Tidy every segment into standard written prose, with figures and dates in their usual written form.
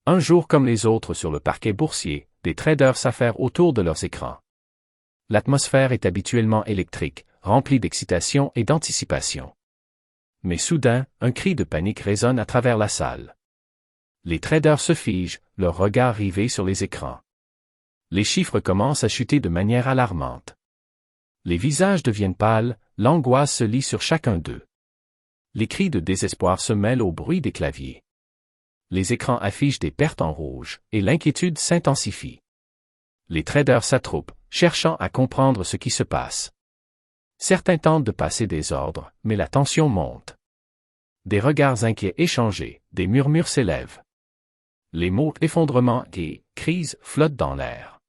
Un jour comme les autres sur le parquet boursier, des traders s'affairent autour de leurs écrans. L'atmosphère est habituellement électrique, remplie d'excitation et d'anticipation. Mais soudain, un cri de panique résonne à travers la salle. Les traders se figent, leurs regards rivés sur les écrans. Les chiffres commencent à chuter de manière alarmante. Les visages deviennent pâles, l'angoisse se lit sur chacun d'eux. Les cris de désespoir se mêlent au bruit des claviers. Les écrans affichent des pertes en rouge, et l'inquiétude s'intensifie. Les traders s'attroupent, cherchant à comprendre ce qui se passe. Certains tentent de passer des ordres, mais la tension monte. Des regards inquiets échangés, des murmures s'élèvent. Les mots « effondrement » et « crise » flottent dans l'air.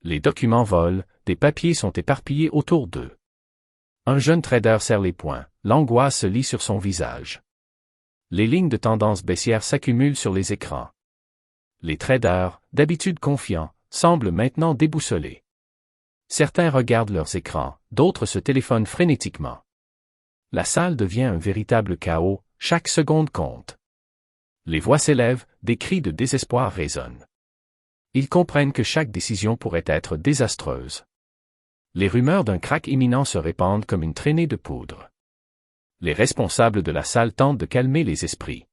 Les documents volent, des papiers sont éparpillés autour d'eux. Un jeune trader serre les poings, l'angoisse se lit sur son visage. Les lignes de tendance baissière s'accumulent sur les écrans. Les traders, d'habitude confiants, semblent maintenant déboussolés. Certains regardent leurs écrans, d'autres se téléphonent frénétiquement. La salle devient un véritable chaos, chaque seconde compte. Les voix s'élèvent, des cris de désespoir résonnent. Ils comprennent que chaque décision pourrait être désastreuse. Les rumeurs d'un krach imminent se répandent comme une traînée de poudre. Les responsables de la salle tentent de calmer les esprits.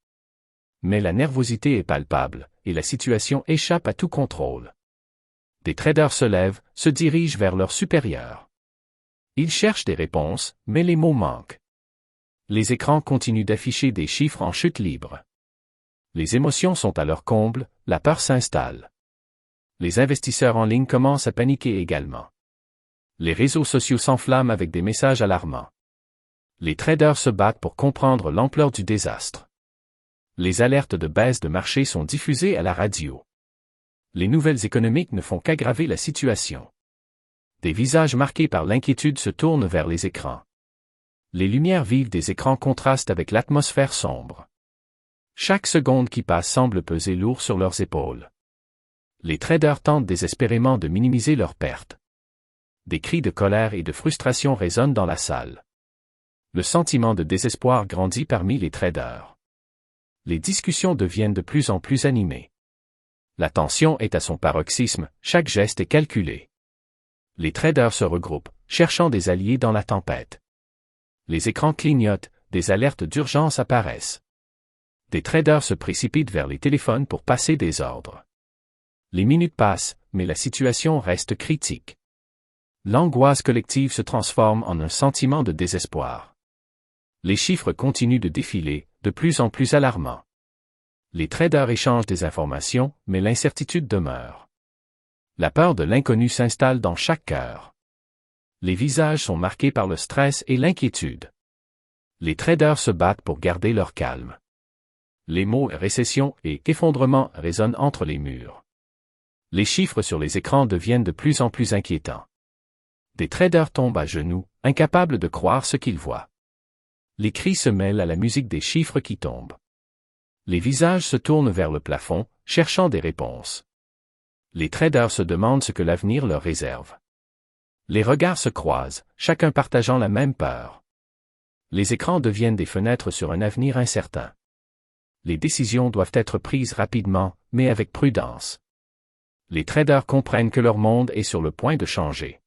Mais la nervosité est palpable, et la situation échappe à tout contrôle. Des traders se lèvent, se dirigent vers leurs supérieurs. Ils cherchent des réponses, mais les mots manquent. Les écrans continuent d'afficher des chiffres en chute libre. Les émotions sont à leur comble, la peur s'installe. Les investisseurs en ligne commencent à paniquer également. Les réseaux sociaux s'enflamment avec des messages alarmants. Les traders se battent pour comprendre l'ampleur du désastre. Les alertes de baisse de marché sont diffusées à la radio. Les nouvelles économiques ne font qu'aggraver la situation. Des visages marqués par l'inquiétude se tournent vers les écrans. Les lumières vives des écrans contrastent avec l'atmosphère sombre. Chaque seconde qui passe semble peser lourd sur leurs épaules. Les traders tentent désespérément de minimiser leurs pertes. Des cris de colère et de frustration résonnent dans la salle. Le sentiment de désespoir grandit parmi les traders. Les discussions deviennent de plus en plus animées. La tension est à son paroxysme, chaque geste est calculé. Les traders se regroupent, cherchant des alliés dans la tempête. Les écrans clignotent, des alertes d'urgence apparaissent. Des traders se précipitent vers les téléphones pour passer des ordres. Les minutes passent, mais la situation reste critique. L'angoisse collective se transforme en un sentiment de désespoir. Les chiffres continuent de défiler, de plus en plus alarmants. Les traders échangent des informations, mais l'incertitude demeure. La peur de l'inconnu s'installe dans chaque cœur. Les visages sont marqués par le stress et l'inquiétude. Les traders se battent pour garder leur calme. Les mots « récession » et « effondrement » résonnent entre les murs. Les chiffres sur les écrans deviennent de plus en plus inquiétants. Des traders tombent à genoux, incapables de croire ce qu'ils voient. Les cris se mêlent à la musique des chiffres qui tombent. Les visages se tournent vers le plafond, cherchant des réponses. Les traders se demandent ce que l'avenir leur réserve. Les regards se croisent, chacun partageant la même peur. Les écrans deviennent des fenêtres sur un avenir incertain. Les décisions doivent être prises rapidement, mais avec prudence. Les traders comprennent que leur monde est sur le point de changer.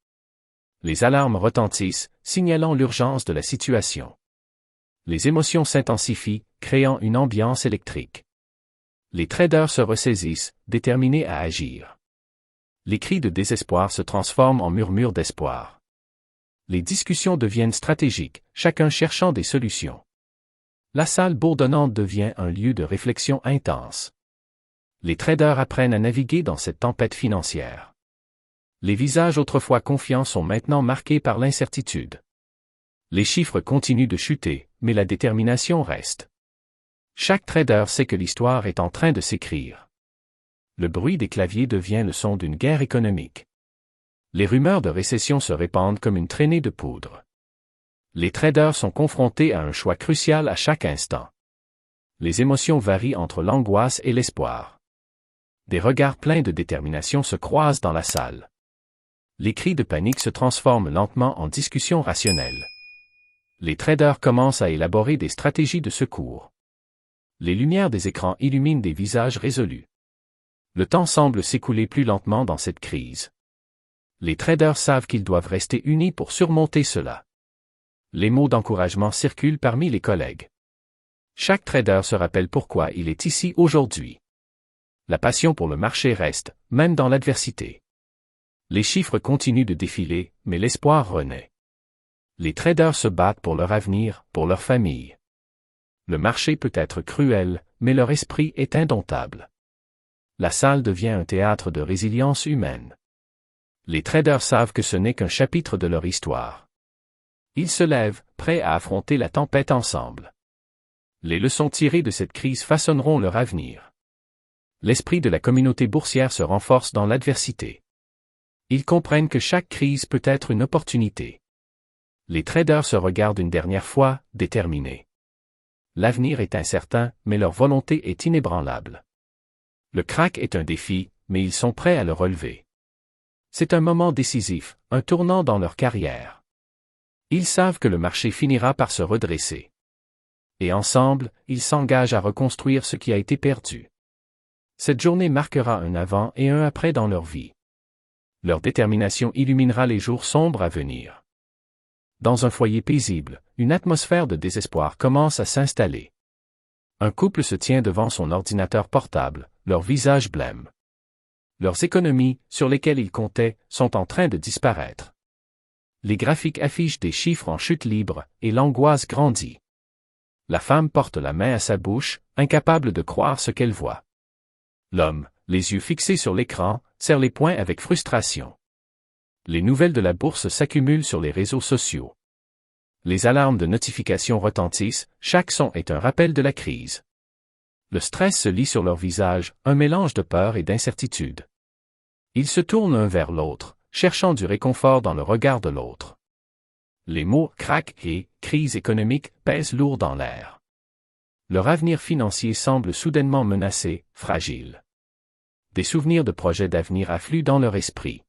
Les alarmes retentissent, signalant l'urgence de la situation. Les émotions s'intensifient, créant une ambiance électrique. Les traders se ressaisissent, déterminés à agir. Les cris de désespoir se transforment en murmures d'espoir. Les discussions deviennent stratégiques, chacun cherchant des solutions. La salle bourdonnante devient un lieu de réflexion intense. Les traders apprennent à naviguer dans cette tempête financière. Les visages autrefois confiants sont maintenant marqués par l'incertitude. Les chiffres continuent de chuter, mais la détermination reste. Chaque trader sait que l'histoire est en train de s'écrire. Le bruit des claviers devient le son d'une guerre économique. Les rumeurs de récession se répandent comme une traînée de poudre. Les traders sont confrontés à un choix crucial à chaque instant. Les émotions varient entre l'angoisse et l'espoir. Des regards pleins de détermination se croisent dans la salle. Les cris de panique se transforment lentement en discussions rationnelles. Les traders commencent à élaborer des stratégies de secours. Les lumières des écrans illuminent des visages résolus. Le temps semble s'écouler plus lentement dans cette crise. Les traders savent qu'ils doivent rester unis pour surmonter cela. Les mots d'encouragement circulent parmi les collègues. Chaque trader se rappelle pourquoi il est ici aujourd'hui. La passion pour le marché reste, même dans l'adversité. Les chiffres continuent de défiler, mais l'espoir renaît. Les traders se battent pour leur avenir, pour leur famille. Le marché peut être cruel, mais leur esprit est indomptable. La salle devient un théâtre de résilience humaine. Les traders savent que ce n'est qu'un chapitre de leur histoire. Ils se lèvent, prêts à affronter la tempête ensemble. Les leçons tirées de cette crise façonneront leur avenir. L'esprit de la communauté boursière se renforce dans l'adversité. Ils comprennent que chaque crise peut être une opportunité. Les traders se regardent une dernière fois, déterminés. L'avenir est incertain, mais leur volonté est inébranlable. Le krach est un défi, mais ils sont prêts à le relever. C'est un moment décisif, un tournant dans leur carrière. Ils savent que le marché finira par se redresser. Et ensemble, ils s'engagent à reconstruire ce qui a été perdu. Cette journée marquera un avant et un après dans leur vie. Leur détermination illuminera les jours sombres à venir. Dans un foyer paisible, une atmosphère de désespoir commence à s'installer. Un couple se tient devant son ordinateur portable, leur visage blême. Leurs économies, sur lesquelles ils comptaient, sont en train de disparaître. Les graphiques affichent des chiffres en chute libre, et l'angoisse grandit. La femme porte la main à sa bouche, incapable de croire ce qu'elle voit. L'homme, les yeux fixés sur l'écran, serre les poings avec frustration. Les nouvelles de la bourse s'accumulent sur les réseaux sociaux. Les alarmes de notification retentissent, chaque son est un rappel de la crise. Le stress se lit sur leur visage, un mélange de peur et d'incertitude. Ils se tournent l'un vers l'autre, cherchant du réconfort dans le regard de l'autre. Les mots « krach » et « crise économique » pèsent lourd dans l'air. Leur avenir financier semble soudainement menacé, fragile. Des souvenirs de projets d'avenir affluent dans leur esprit.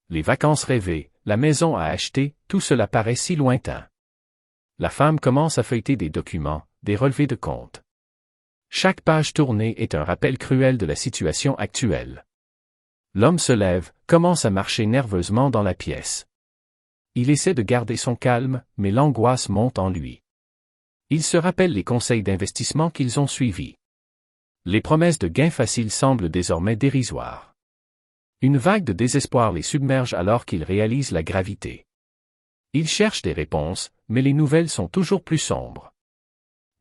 Les vacances rêvées, la maison à acheter, tout cela paraît si lointain. La femme commence à feuilleter des documents, des relevés de comptes. Chaque page tournée est un rappel cruel de la situation actuelle. L'homme se lève, commence à marcher nerveusement dans la pièce. Il essaie de garder son calme, mais l'angoisse monte en lui. Il se rappelle les conseils d'investissement qu'ils ont suivis. Les promesses de gains faciles semblent désormais dérisoires. Une vague de désespoir les submerge alors qu'ils réalisent la gravité. Ils cherchent des réponses, mais les nouvelles sont toujours plus sombres.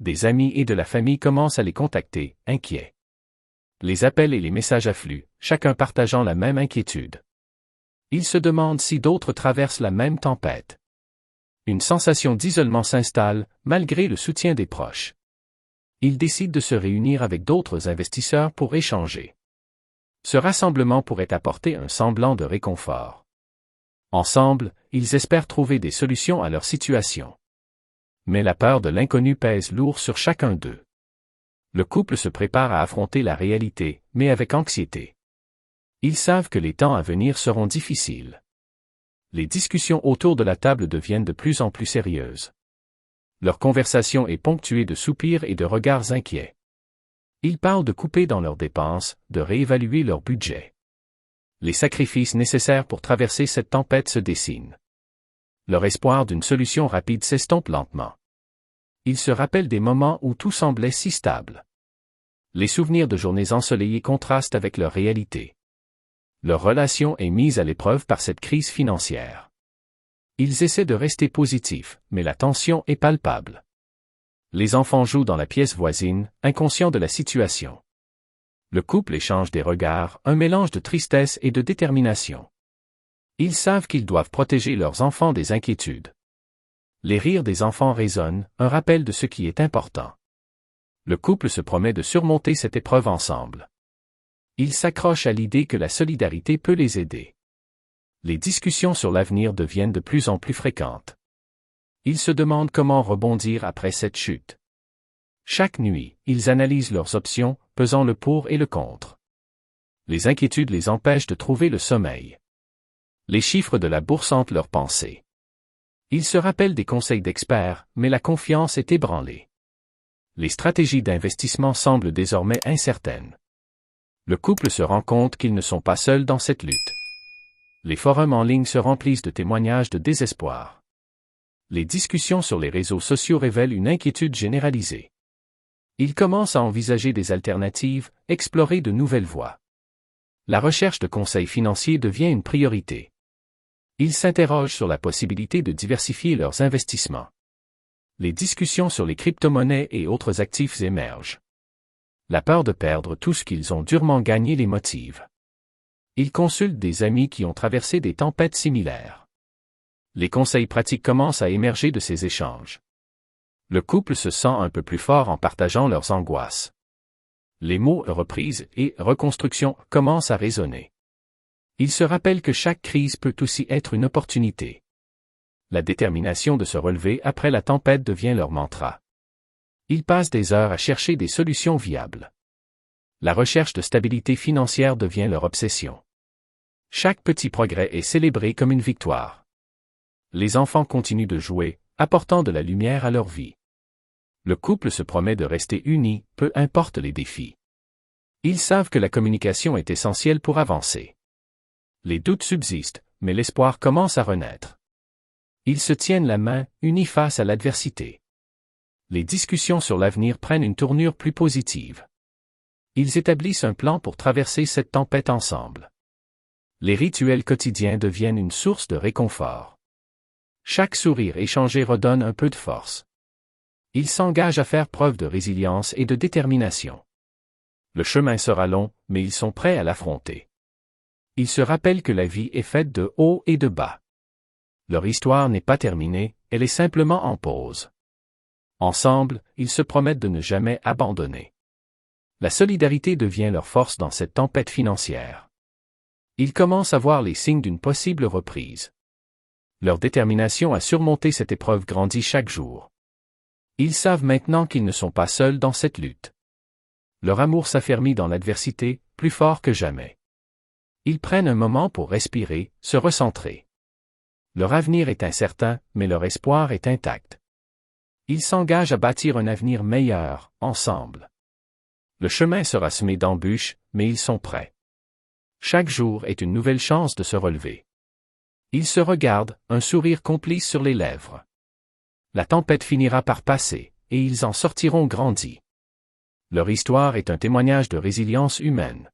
Des amis et de la famille commencent à les contacter, inquiets. Les appels et les messages affluent, chacun partageant la même inquiétude. Ils se demandent si d'autres traversent la même tempête. Une sensation d'isolement s'installe, malgré le soutien des proches. Ils décident de se réunir avec d'autres investisseurs pour échanger. Ce rassemblement pourrait apporter un semblant de réconfort. Ensemble, ils espèrent trouver des solutions à leur situation. Mais la peur de l'inconnu pèse lourd sur chacun d'eux. Le couple se prépare à affronter la réalité, mais avec anxiété. Ils savent que les temps à venir seront difficiles. Les discussions autour de la table deviennent de plus en plus sérieuses. Leur conversation est ponctuée de soupirs et de regards inquiets. Ils parlent de couper dans leurs dépenses, de réévaluer leur budget. Les sacrifices nécessaires pour traverser cette tempête se dessinent. Leur espoir d'une solution rapide s'estompe lentement. Ils se rappellent des moments où tout semblait si stable. Les souvenirs de journées ensoleillées contrastent avec leur réalité. Leur relation est mise à l'épreuve par cette crise financière. Ils essaient de rester positifs, mais la tension est palpable. Les enfants jouent dans la pièce voisine, inconscients de la situation. Le couple échange des regards, un mélange de tristesse et de détermination. Ils savent qu'ils doivent protéger leurs enfants des inquiétudes. Les rires des enfants résonnent, un rappel de ce qui est important. Le couple se promet de surmonter cette épreuve ensemble. Ils s'accrochent à l'idée que la solidarité peut les aider. Les discussions sur l'avenir deviennent de plus en plus fréquentes. Ils se demandent comment rebondir après cette chute. Chaque nuit, ils analysent leurs options, pesant le pour et le contre. Les inquiétudes les empêchent de trouver le sommeil. Les chiffres de la bourse hantent leurs pensées. Ils se rappellent des conseils d'experts, mais la confiance est ébranlée. Les stratégies d'investissement semblent désormais incertaines. Le couple se rend compte qu'ils ne sont pas seuls dans cette lutte. Les forums en ligne se remplissent de témoignages de désespoir. Les discussions sur les réseaux sociaux révèlent une inquiétude généralisée. Ils commencent à envisager des alternatives, explorer de nouvelles voies. La recherche de conseils financiers devient une priorité. Ils s'interrogent sur la possibilité de diversifier leurs investissements. Les discussions sur les crypto-monnaies et autres actifs émergent. La peur de perdre tout ce qu'ils ont durement gagné les motive. Ils consultent des amis qui ont traversé des tempêtes similaires. Les conseils pratiques commencent à émerger de ces échanges. Le couple se sent un peu plus fort en partageant leurs angoisses. Les mots « reprise » et « reconstruction » commencent à résonner. Ils se rappellent que chaque crise peut aussi être une opportunité. La détermination de se relever après la tempête devient leur mantra. Ils passent des heures à chercher des solutions viables. La recherche de stabilité financière devient leur obsession. Chaque petit progrès est célébré comme une victoire. Les enfants continuent de jouer, apportant de la lumière à leur vie. Le couple se promet de rester unis, peu importe les défis. Ils savent que la communication est essentielle pour avancer. Les doutes subsistent, mais l'espoir commence à renaître. Ils se tiennent la main, unis face à l'adversité. Les discussions sur l'avenir prennent une tournure plus positive. Ils établissent un plan pour traverser cette tempête ensemble. Les rituels quotidiens deviennent une source de réconfort. Chaque sourire échangé redonne un peu de force. Ils s'engagent à faire preuve de résilience et de détermination. Le chemin sera long, mais ils sont prêts à l'affronter. Ils se rappellent que la vie est faite de hauts et de bas. Leur histoire n'est pas terminée, elle est simplement en pause. Ensemble, ils se promettent de ne jamais abandonner. La solidarité devient leur force dans cette tempête financière. Ils commencent à voir les signes d'une possible reprise. Leur détermination à surmonter cette épreuve grandit chaque jour. Ils savent maintenant qu'ils ne sont pas seuls dans cette lutte. Leur amour s'affermit dans l'adversité, plus fort que jamais. Ils prennent un moment pour respirer, se recentrer. Leur avenir est incertain, mais leur espoir est intact. Ils s'engagent à bâtir un avenir meilleur, ensemble. Le chemin sera semé d'embûches, mais ils sont prêts. Chaque jour est une nouvelle chance de se relever. Ils se regardent, un sourire complice sur les lèvres. La tempête finira par passer, et ils en sortiront grandis. Leur histoire est un témoignage de résilience humaine.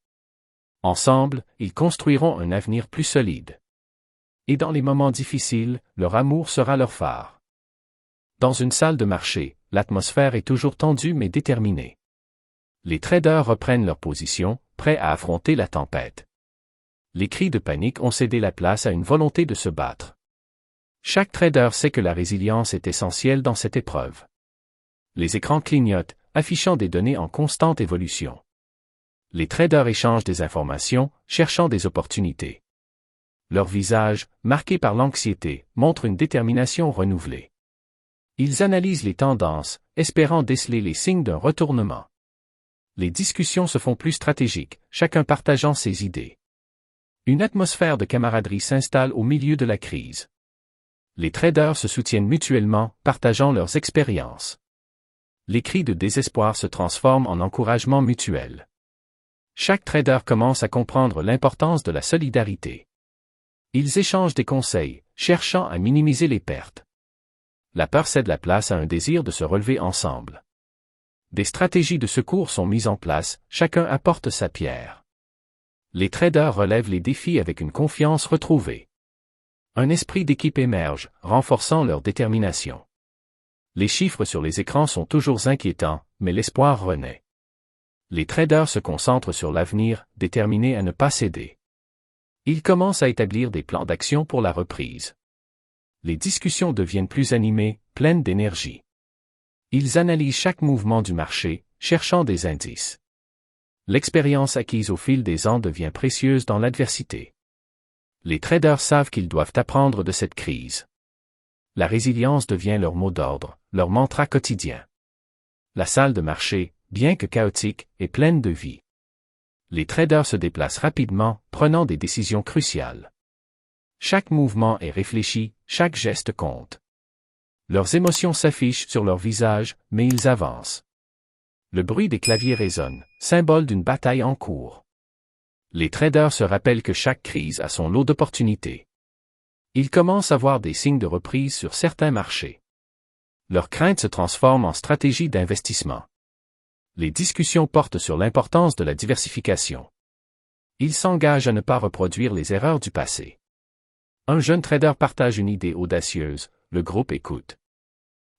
Ensemble, ils construiront un avenir plus solide. Et dans les moments difficiles, leur amour sera leur phare. Dans une salle de marché, l'atmosphère est toujours tendue mais déterminée. Les traders reprennent leur position, prêts à affronter la tempête. Les cris de panique ont cédé la place à une volonté de se battre. Chaque trader sait que la résilience est essentielle dans cette épreuve. Les écrans clignotent, affichant des données en constante évolution. Les traders échangent des informations, cherchant des opportunités. Leur visage, marqué par l'anxiété, montre une détermination renouvelée. Ils analysent les tendances, espérant déceler les signes d'un retournement. Les discussions se font plus stratégiques, chacun partageant ses idées. Une atmosphère de camaraderie s'installe au milieu de la crise. Les traders se soutiennent mutuellement, partageant leurs expériences. Les cris de désespoir se transforment en encouragement mutuel. Chaque trader commence à comprendre l'importance de la solidarité. Ils échangent des conseils, cherchant à minimiser les pertes. La peur cède la place à un désir de se relever ensemble. Des stratégies de secours sont mises en place, chacun apporte sa pierre. Les traders relèvent les défis avec une confiance retrouvée. Un esprit d'équipe émerge, renforçant leur détermination. Les chiffres sur les écrans sont toujours inquiétants, mais l'espoir renaît. Les traders se concentrent sur l'avenir, déterminés à ne pas céder. Ils commencent à établir des plans d'action pour la reprise. Les discussions deviennent plus animées, pleines d'énergie. Ils analysent chaque mouvement du marché, cherchant des indices. L'expérience acquise au fil des ans devient précieuse dans l'adversité. Les traders savent qu'ils doivent apprendre de cette crise. La résilience devient leur mot d'ordre, leur mantra quotidien. La salle de marché, bien que chaotique, est pleine de vie. Les traders se déplacent rapidement, prenant des décisions cruciales. Chaque mouvement est réfléchi, chaque geste compte. Leurs émotions s'affichent sur leur visage, mais ils avancent. Le bruit des claviers résonne, symbole d'une bataille en cours. Les traders se rappellent que chaque crise a son lot d'opportunités. Ils commencent à voir des signes de reprise sur certains marchés. Leurs craintes se transforment en stratégie d'investissement. Les discussions portent sur l'importance de la diversification. Ils s'engagent à ne pas reproduire les erreurs du passé. Un jeune trader partage une idée audacieuse, le groupe écoute.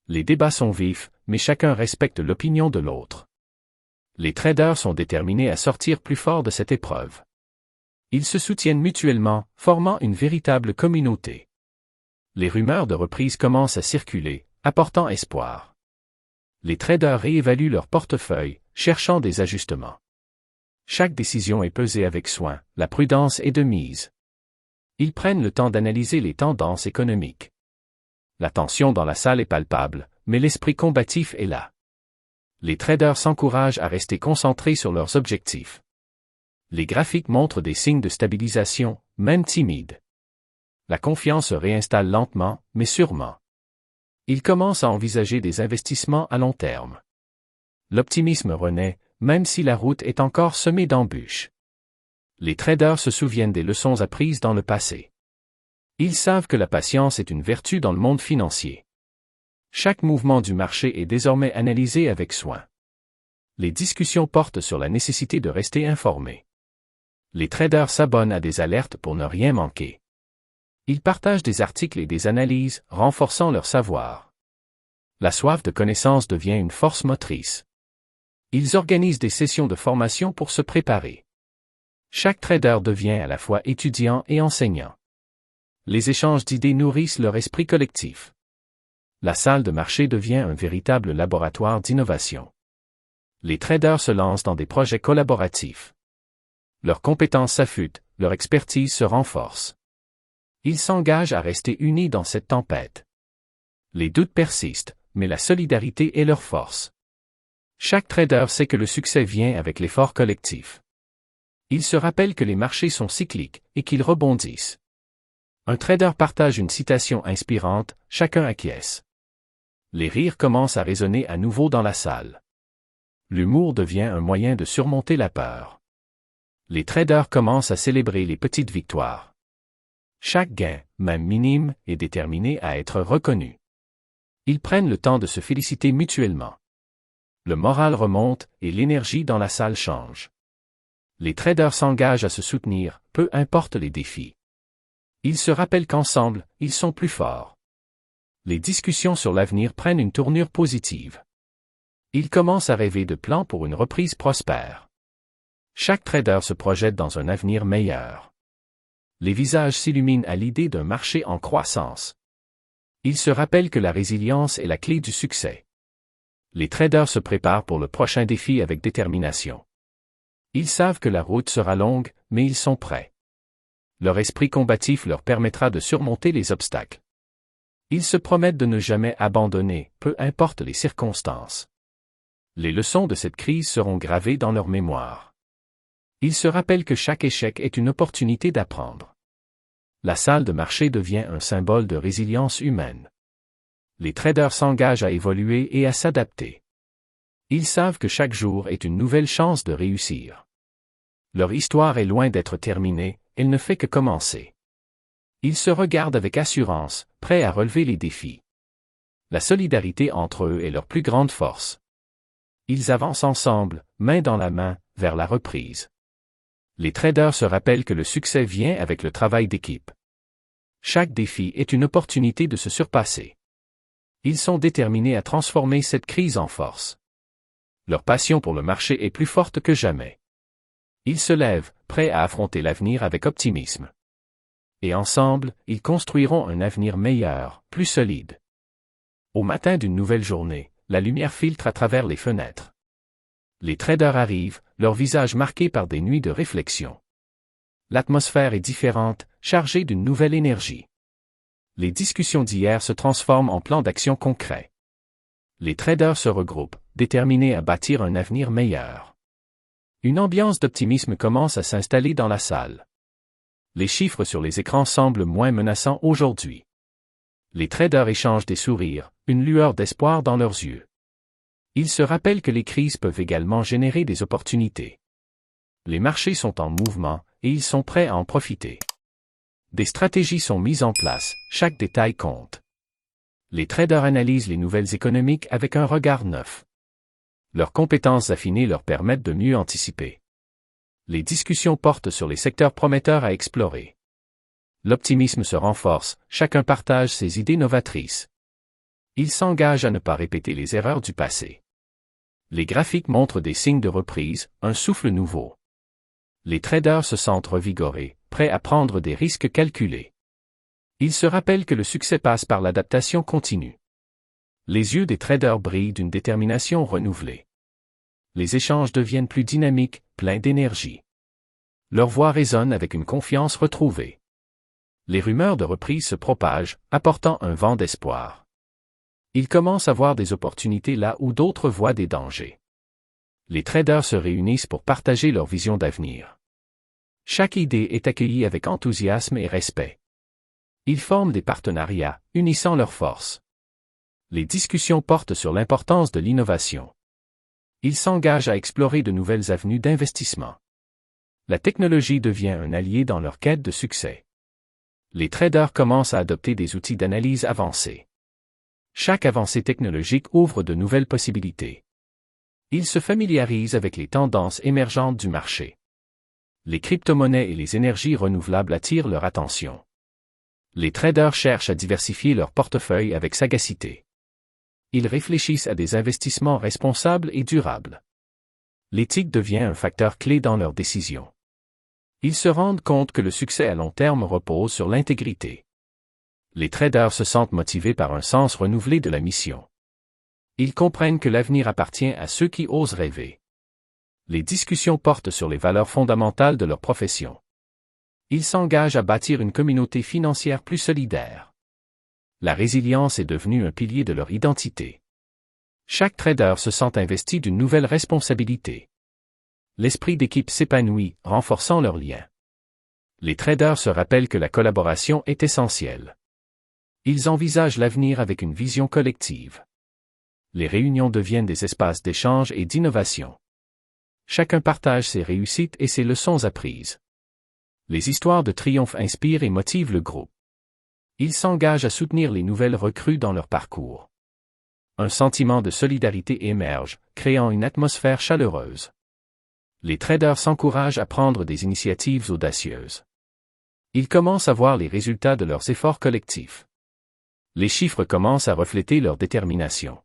Les débats sont vifs, mais chacun respecte l'opinion de l'autre. Les traders sont déterminés à sortir plus forts de cette épreuve. Ils se soutiennent mutuellement, formant une véritable communauté. Les rumeurs de reprise commencent à circuler, apportant espoir. Les traders réévaluent leur portefeuille, cherchant des ajustements. Chaque décision est pesée avec soin, la prudence est de mise. Ils prennent le temps d'analyser les tendances économiques. La tension dans la salle est palpable, mais l'esprit combatif est là. Les traders s'encouragent à rester concentrés sur leurs objectifs. Les graphiques montrent des signes de stabilisation, même timides. La confiance se réinstalle lentement, mais sûrement. Ils commencent à envisager des investissements à long terme. L'optimisme renaît, même si la route est encore semée d'embûches. Les traders se souviennent des leçons apprises dans le passé. Ils savent que la patience est une vertu dans le monde financier. Chaque mouvement du marché est désormais analysé avec soin. Les discussions portent sur la nécessité de rester informés. Les traders s'abonnent à des alertes pour ne rien manquer. Ils partagent des articles et des analyses, renforçant leur savoir. La soif de connaissance devient une force motrice. Ils organisent des sessions de formation pour se préparer. Chaque trader devient à la fois étudiant et enseignant. Les échanges d'idées nourrissent leur esprit collectif. La salle de marché devient un véritable laboratoire d'innovation. Les traders se lancent dans des projets collaboratifs. Leurs compétences s'affûtent, leur expertise se renforce. Ils s'engagent à rester unis dans cette tempête. Les doutes persistent, mais la solidarité est leur force. Chaque trader sait que le succès vient avec l'effort collectif. Ils se rappellent que les marchés sont cycliques et qu'ils rebondissent. Un trader partage une citation inspirante, chacun acquiesce. Les rires commencent à résonner à nouveau dans la salle. L'humour devient un moyen de surmonter la peur. Les traders commencent à célébrer les petites victoires. Chaque gain, même minime, est déterminé à être reconnu. Ils prennent le temps de se féliciter mutuellement. Le moral remonte et l'énergie dans la salle change. Les traders s'engagent à se soutenir, peu importe les défis. Ils se rappellent qu'ensemble, ils sont plus forts. Les discussions sur l'avenir prennent une tournure positive. Ils commencent à rêver de plans pour une reprise prospère. Chaque trader se projette dans un avenir meilleur. Les visages s'illuminent à l'idée d'un marché en croissance. Ils se rappellent que la résilience est la clé du succès. Les traders se préparent pour le prochain défi avec détermination. Ils savent que la route sera longue, mais ils sont prêts. Leur esprit combatif leur permettra de surmonter les obstacles. Ils se promettent de ne jamais abandonner, peu importe les circonstances. Les leçons de cette crise seront gravées dans leur mémoire. Ils se rappellent que chaque échec est une opportunité d'apprendre. La salle de marché devient un symbole de résilience humaine. Les traders s'engagent à évoluer et à s'adapter. Ils savent que chaque jour est une nouvelle chance de réussir. Leur histoire est loin d'être terminée, elle ne fait que commencer. Ils se regardent avec assurance, prêts à relever les défis. La solidarité entre eux est leur plus grande force. Ils avancent ensemble, main dans la main, vers la reprise. Les traders se rappellent que le succès vient avec le travail d'équipe. Chaque défi est une opportunité de se surpasser. Ils sont déterminés à transformer cette crise en force. Leur passion pour le marché est plus forte que jamais. Ils se lèvent, prêts à affronter l'avenir avec optimisme. Et ensemble, ils construiront un avenir meilleur, plus solide. Au matin d'une nouvelle journée, la lumière filtre à travers les fenêtres. Les traders arrivent, leurs visages marqués par des nuits de réflexion. L'atmosphère est différente, chargée d'une nouvelle énergie. Les discussions d'hier se transforment en plans d'action concrets. Les traders se regroupent, déterminés à bâtir un avenir meilleur. Une ambiance d'optimisme commence à s'installer dans la salle. Les chiffres sur les écrans semblent moins menaçants aujourd'hui. Les traders échangent des sourires, une lueur d'espoir dans leurs yeux. Ils se rappellent que les crises peuvent également générer des opportunités. Les marchés sont en mouvement, et ils sont prêts à en profiter. Des stratégies sont mises en place, chaque détail compte. Les traders analysent les nouvelles économiques avec un regard neuf. Leurs compétences affinées leur permettent de mieux anticiper. Les discussions portent sur les secteurs prometteurs à explorer. L'optimisme se renforce, chacun partage ses idées novatrices. Ils s'engagent à ne pas répéter les erreurs du passé. Les graphiques montrent des signes de reprise, un souffle nouveau. Les traders se sentent revigorés, prêts à prendre des risques calculés. Ils se rappellent que le succès passe par l'adaptation continue. Les yeux des traders brillent d'une détermination renouvelée. Les échanges deviennent plus dynamiques, pleins d'énergie. Leur voix résonne avec une confiance retrouvée. Les rumeurs de reprise se propagent, apportant un vent d'espoir. Ils commencent à voir des opportunités là où d'autres voient des dangers. Les traders se réunissent pour partager leur vision d'avenir. Chaque idée est accueillie avec enthousiasme et respect. Ils forment des partenariats, unissant leurs forces. Les discussions portent sur l'importance de l'innovation. Ils s'engagent à explorer de nouvelles avenues d'investissement. La technologie devient un allié dans leur quête de succès. Les traders commencent à adopter des outils d'analyse avancés. Chaque avancée technologique ouvre de nouvelles possibilités. Ils se familiarisent avec les tendances émergentes du marché. Les crypto-monnaies et les énergies renouvelables attirent leur attention. Les traders cherchent à diversifier leur portefeuille avec sagacité. Ils réfléchissent à des investissements responsables et durables. L'éthique devient un facteur clé dans leurs décisions. Ils se rendent compte que le succès à long terme repose sur l'intégrité. Les traders se sentent motivés par un sens renouvelé de la mission. Ils comprennent que l'avenir appartient à ceux qui osent rêver. Les discussions portent sur les valeurs fondamentales de leur profession. Ils s'engagent à bâtir une communauté financière plus solidaire. La résilience est devenue un pilier de leur identité. Chaque trader se sent investi d'une nouvelle responsabilité. L'esprit d'équipe s'épanouit, renforçant leurs liens. Les traders se rappellent que la collaboration est essentielle. Ils envisagent l'avenir avec une vision collective. Les réunions deviennent des espaces d'échange et d'innovation. Chacun partage ses réussites et ses leçons apprises. Les histoires de triomphe inspirent et motivent le groupe. Ils s'engagent à soutenir les nouvelles recrues dans leur parcours. Un sentiment de solidarité émerge, créant une atmosphère chaleureuse. Les traders s'encouragent à prendre des initiatives audacieuses. Ils commencent à voir les résultats de leurs efforts collectifs. Les chiffres commencent à refléter leur détermination.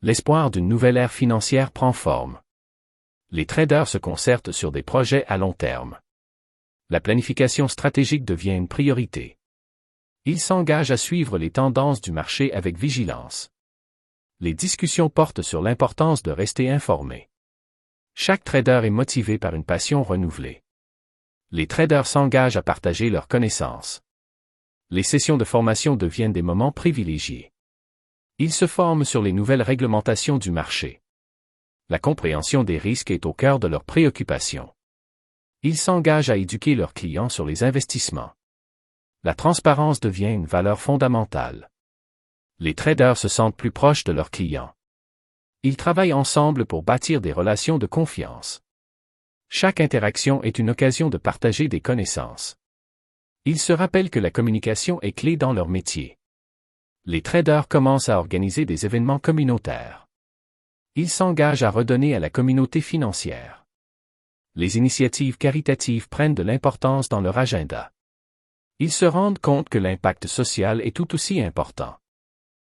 L'espoir d'une nouvelle ère financière prend forme. Les traders se concertent sur des projets à long terme. La planification stratégique devient une priorité. Ils s'engagent à suivre les tendances du marché avec vigilance. Les discussions portent sur l'importance de rester informés. Chaque trader est motivé par une passion renouvelée. Les traders s'engagent à partager leurs connaissances. Les sessions de formation deviennent des moments privilégiés. Ils se forment sur les nouvelles réglementations du marché. La compréhension des risques est au cœur de leurs préoccupations. Ils s'engagent à éduquer leurs clients sur les investissements. La transparence devient une valeur fondamentale. Les traders se sentent plus proches de leurs clients. Ils travaillent ensemble pour bâtir des relations de confiance. Chaque interaction est une occasion de partager des connaissances. Ils se rappellent que la communication est clé dans leur métier. Les traders commencent à organiser des événements communautaires. Ils s'engagent à redonner à la communauté financière. Les initiatives caritatives prennent de l'importance dans leur agenda. Ils se rendent compte que l'impact social est tout aussi important.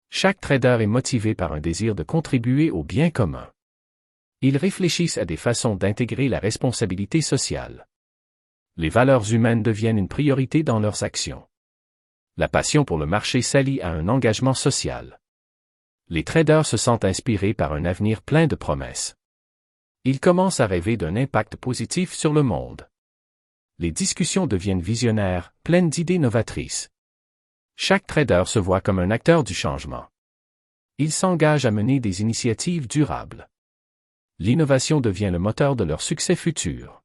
Chaque trader est motivé par un désir de contribuer au bien commun. Ils réfléchissent à des façons d'intégrer la responsabilité sociale. Les valeurs humaines deviennent une priorité dans leurs actions. La passion pour le marché s'allie à un engagement social. Les traders se sentent inspirés par un avenir plein de promesses. Ils commencent à rêver d'un impact positif sur le monde. Les discussions deviennent visionnaires, pleines d'idées novatrices. Chaque trader se voit comme un acteur du changement. Ils s'engagent à mener des initiatives durables. L'innovation devient le moteur de leur succès futur.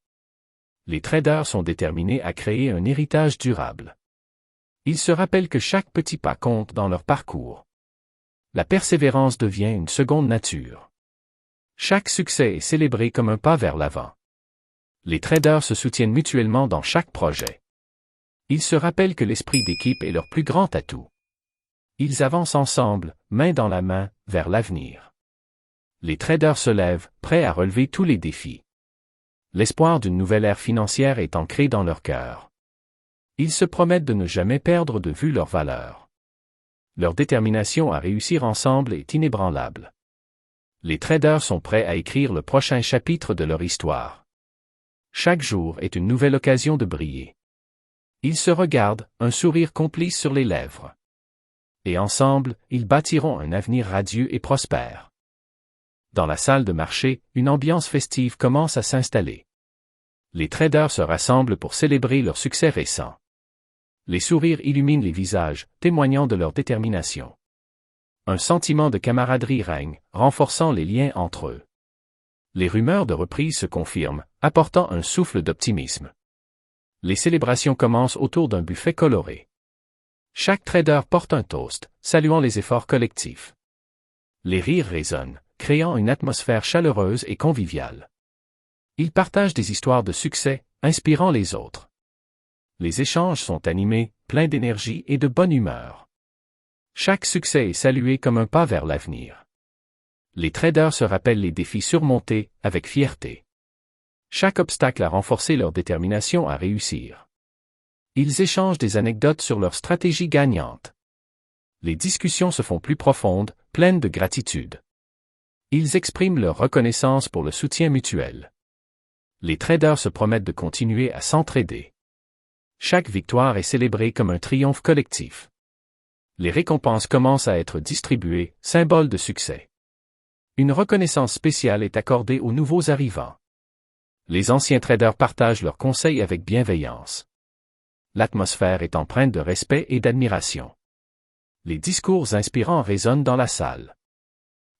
Les traders sont déterminés à créer un héritage durable. Ils se rappellent que chaque petit pas compte dans leur parcours. La persévérance devient une seconde nature. Chaque succès est célébré comme un pas vers l'avant. Les traders se soutiennent mutuellement dans chaque projet. Ils se rappellent que l'esprit d'équipe est leur plus grand atout. Ils avancent ensemble, main dans la main, vers l'avenir. Les traders se lèvent, prêts à relever tous les défis. L'espoir d'une nouvelle ère financière est ancré dans leur cœur. Ils se promettent de ne jamais perdre de vue leurs valeurs. Leur détermination à réussir ensemble est inébranlable. Les traders sont prêts à écrire le prochain chapitre de leur histoire. Chaque jour est une nouvelle occasion de briller. Ils se regardent, un sourire complice sur les lèvres. Et ensemble, ils bâtiront un avenir radieux et prospère. Dans la salle de marché, une ambiance festive commence à s'installer. Les traders se rassemblent pour célébrer leur succès récent. Les sourires illuminent les visages, témoignant de leur détermination. Un sentiment de camaraderie règne, renforçant les liens entre eux. Les rumeurs de reprise se confirment, apportant un souffle d'optimisme. Les célébrations commencent autour d'un buffet coloré. Chaque trader porte un toast, saluant les efforts collectifs. Les rires résonnent, créant une atmosphère chaleureuse et conviviale. Ils partagent des histoires de succès, inspirant les autres. Les échanges sont animés, pleins d'énergie et de bonne humeur. Chaque succès est salué comme un pas vers l'avenir. Les traders se rappellent les défis surmontés, avec fierté. Chaque obstacle a renforcé leur détermination à réussir. Ils échangent des anecdotes sur leur stratégie gagnante. Les discussions se font plus profondes, pleines de gratitude. Ils expriment leur reconnaissance pour le soutien mutuel. Les traders se promettent de continuer à s'entraider. Chaque victoire est célébrée comme un triomphe collectif. Les récompenses commencent à être distribuées, symbole de succès. Une reconnaissance spéciale est accordée aux nouveaux arrivants. Les anciens traders partagent leurs conseils avec bienveillance. L'atmosphère est empreinte de respect et d'admiration. Les discours inspirants résonnent dans la salle.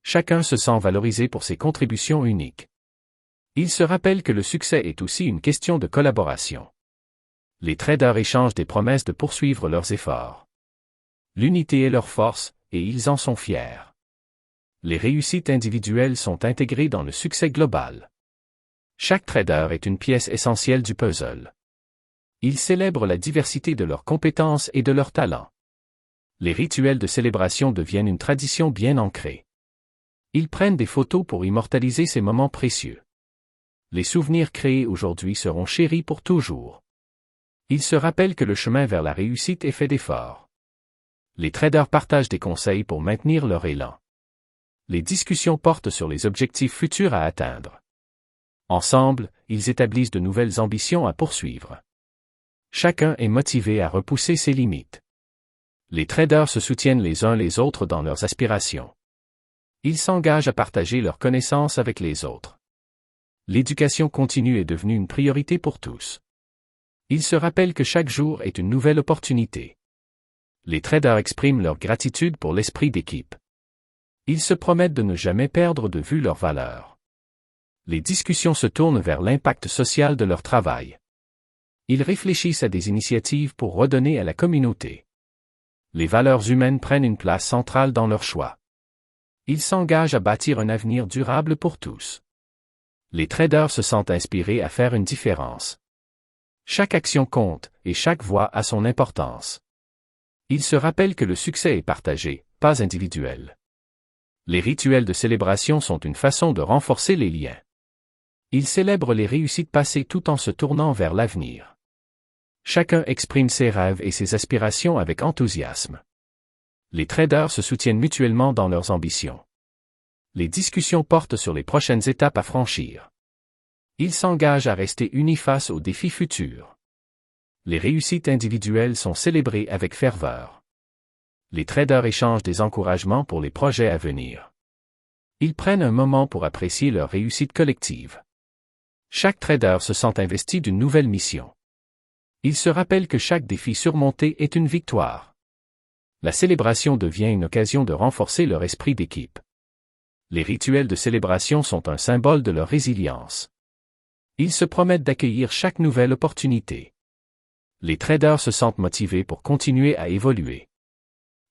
Chacun se sent valorisé pour ses contributions uniques. Ils se rappellent que le succès est aussi une question de collaboration. Les traders échangent des promesses de poursuivre leurs efforts. L'unité est leur force, et ils en sont fiers. Les réussites individuelles sont intégrées dans le succès global. Chaque trader est une pièce essentielle du puzzle. Ils célèbrent la diversité de leurs compétences et de leurs talents. Les rituels de célébration deviennent une tradition bien ancrée. Ils prennent des photos pour immortaliser ces moments précieux. Les souvenirs créés aujourd'hui seront chéris pour toujours. Ils se rappellent que le chemin vers la réussite est fait d'efforts. Les traders partagent des conseils pour maintenir leur élan. Les discussions portent sur les objectifs futurs à atteindre. Ensemble, ils établissent de nouvelles ambitions à poursuivre. Chacun est motivé à repousser ses limites. Les traders se soutiennent les uns les autres dans leurs aspirations. Ils s'engagent à partager leurs connaissances avec les autres. L'éducation continue est devenue une priorité pour tous. Ils se rappellent que chaque jour est une nouvelle opportunité. Les traders expriment leur gratitude pour l'esprit d'équipe. Ils se promettent de ne jamais perdre de vue leurs valeurs. Les discussions se tournent vers l'impact social de leur travail. Ils réfléchissent à des initiatives pour redonner à la communauté. Les valeurs humaines prennent une place centrale dans leurs choix. Ils s'engagent à bâtir un avenir durable pour tous. Les traders se sentent inspirés à faire une différence. Chaque action compte, et chaque voix a son importance. Ils se rappellent que le succès est partagé, pas individuel. Les rituels de célébration sont une façon de renforcer les liens. Ils célèbrent les réussites passées tout en se tournant vers l'avenir. Chacun exprime ses rêves et ses aspirations avec enthousiasme. Les traders se soutiennent mutuellement dans leurs ambitions. Les discussions portent sur les prochaines étapes à franchir. Ils s'engagent à rester unis face aux défis futurs. Les réussites individuelles sont célébrées avec ferveur. Les traders échangent des encouragements pour les projets à venir. Ils prennent un moment pour apprécier leur réussite collective. Chaque trader se sent investi d'une nouvelle mission. Ils se rappellent que chaque défi surmonté est une victoire. La célébration devient une occasion de renforcer leur esprit d'équipe. Les rituels de célébration sont un symbole de leur résilience. Ils se promettent d'accueillir chaque nouvelle opportunité. Les traders se sentent motivés pour continuer à évoluer.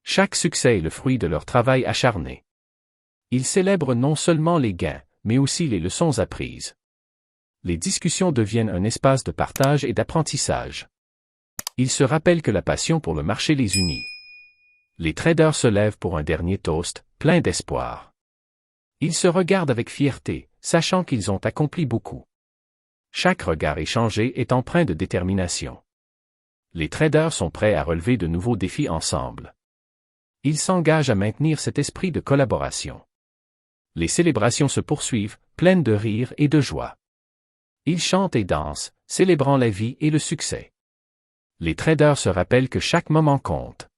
Chaque succès est le fruit de leur travail acharné. Ils célèbrent non seulement les gains, mais aussi les leçons apprises. Les discussions deviennent un espace de partage et d'apprentissage. Ils se rappellent que la passion pour le marché les unit. Les traders se lèvent pour un dernier toast, plein d'espoir. Ils se regardent avec fierté, sachant qu'ils ont accompli beaucoup. Chaque regard échangé est empreint de détermination. Les traders sont prêts à relever de nouveaux défis ensemble. Ils s'engagent à maintenir cet esprit de collaboration. Les célébrations se poursuivent, pleines de rire et de joie. Ils chantent et dansent, célébrant la vie et le succès. Les traders se rappellent que chaque moment compte.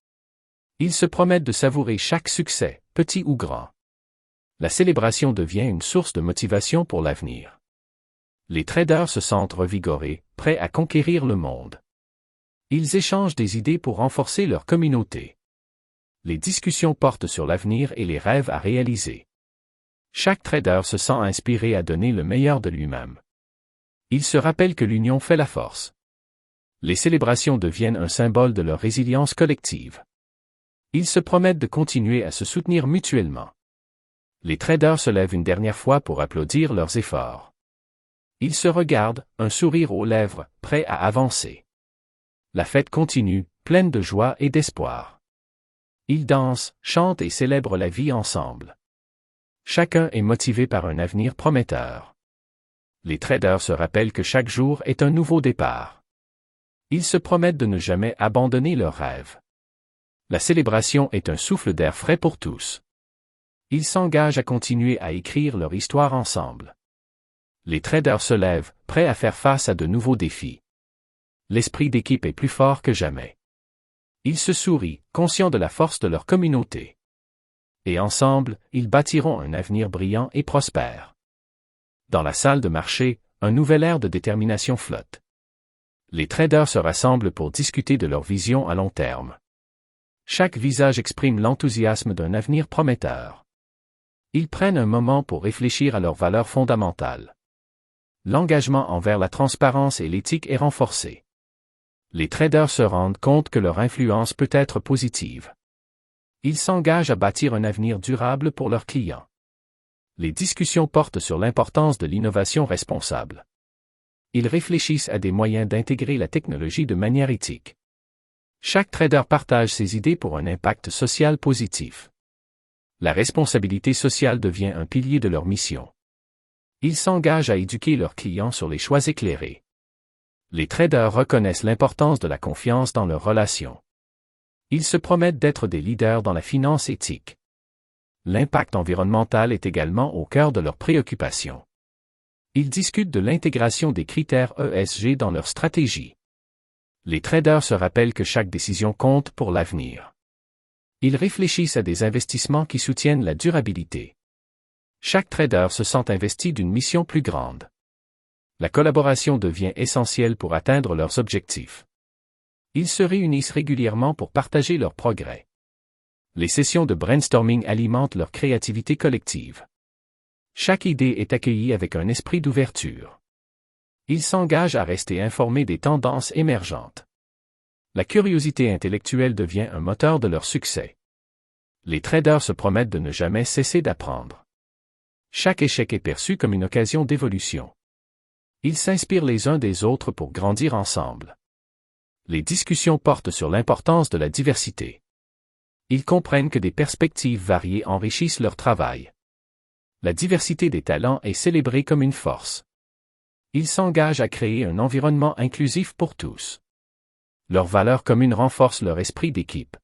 Ils se promettent de savourer chaque succès, petit ou grand. La célébration devient une source de motivation pour l'avenir. Les traders se sentent revigorés, prêts à conquérir le monde. Ils échangent des idées pour renforcer leur communauté. Les discussions portent sur l'avenir et les rêves à réaliser. Chaque trader se sent inspiré à donner le meilleur de lui-même. Ils se rappellent que l'union fait la force. Les célébrations deviennent un symbole de leur résilience collective. Ils se promettent de continuer à se soutenir mutuellement. Les traders se lèvent une dernière fois pour applaudir leurs efforts. Ils se regardent, un sourire aux lèvres, prêts à avancer. La fête continue, pleine de joie et d'espoir. Ils dansent, chantent et célèbrent la vie ensemble. Chacun est motivé par un avenir prometteur. Les traders se rappellent que chaque jour est un nouveau départ. Ils se promettent de ne jamais abandonner leurs rêves. La célébration est un souffle d'air frais pour tous. Ils s'engagent à continuer à écrire leur histoire ensemble. Les traders se lèvent, prêts à faire face à de nouveaux défis. L'esprit d'équipe est plus fort que jamais. Ils se sourient, conscients de la force de leur communauté. Et ensemble, ils bâtiront un avenir brillant et prospère. Dans la salle de marché, un nouvel air de détermination flotte. Les traders se rassemblent pour discuter de leur vision à long terme. Chaque visage exprime l'enthousiasme d'un avenir prometteur. Ils prennent un moment pour réfléchir à leurs valeurs fondamentales. L'engagement envers la transparence et l'éthique est renforcé. Les traders se rendent compte que leur influence peut être positive. Ils s'engagent à bâtir un avenir durable pour leurs clients. Les discussions portent sur l'importance de l'innovation responsable. Ils réfléchissent à des moyens d'intégrer la technologie de manière éthique. Chaque trader partage ses idées pour un impact social positif. La responsabilité sociale devient un pilier de leur mission. Ils s'engagent à éduquer leurs clients sur les choix éclairés. Les traders reconnaissent l'importance de la confiance dans leurs relations. Ils se promettent d'être des leaders dans la finance éthique. L'impact environnemental est également au cœur de leurs préoccupations. Ils discutent de l'intégration des critères ESG dans leur stratégie. Les traders se rappellent que chaque décision compte pour l'avenir. Ils réfléchissent à des investissements qui soutiennent la durabilité. Chaque trader se sent investi d'une mission plus grande. La collaboration devient essentielle pour atteindre leurs objectifs. Ils se réunissent régulièrement pour partager leurs progrès. Les sessions de brainstorming alimentent leur créativité collective. Chaque idée est accueillie avec un esprit d'ouverture. Ils s'engagent à rester informés des tendances émergentes. La curiosité intellectuelle devient un moteur de leur succès. Les traders se promettent de ne jamais cesser d'apprendre. Chaque échec est perçu comme une occasion d'évolution. Ils s'inspirent les uns des autres pour grandir ensemble. Les discussions portent sur l'importance de la diversité. Ils comprennent que des perspectives variées enrichissent leur travail. La diversité des talents est célébrée comme une force. Ils s'engagent à créer un environnement inclusif pour tous. Leurs valeurs communes renforcent leur esprit d'équipe.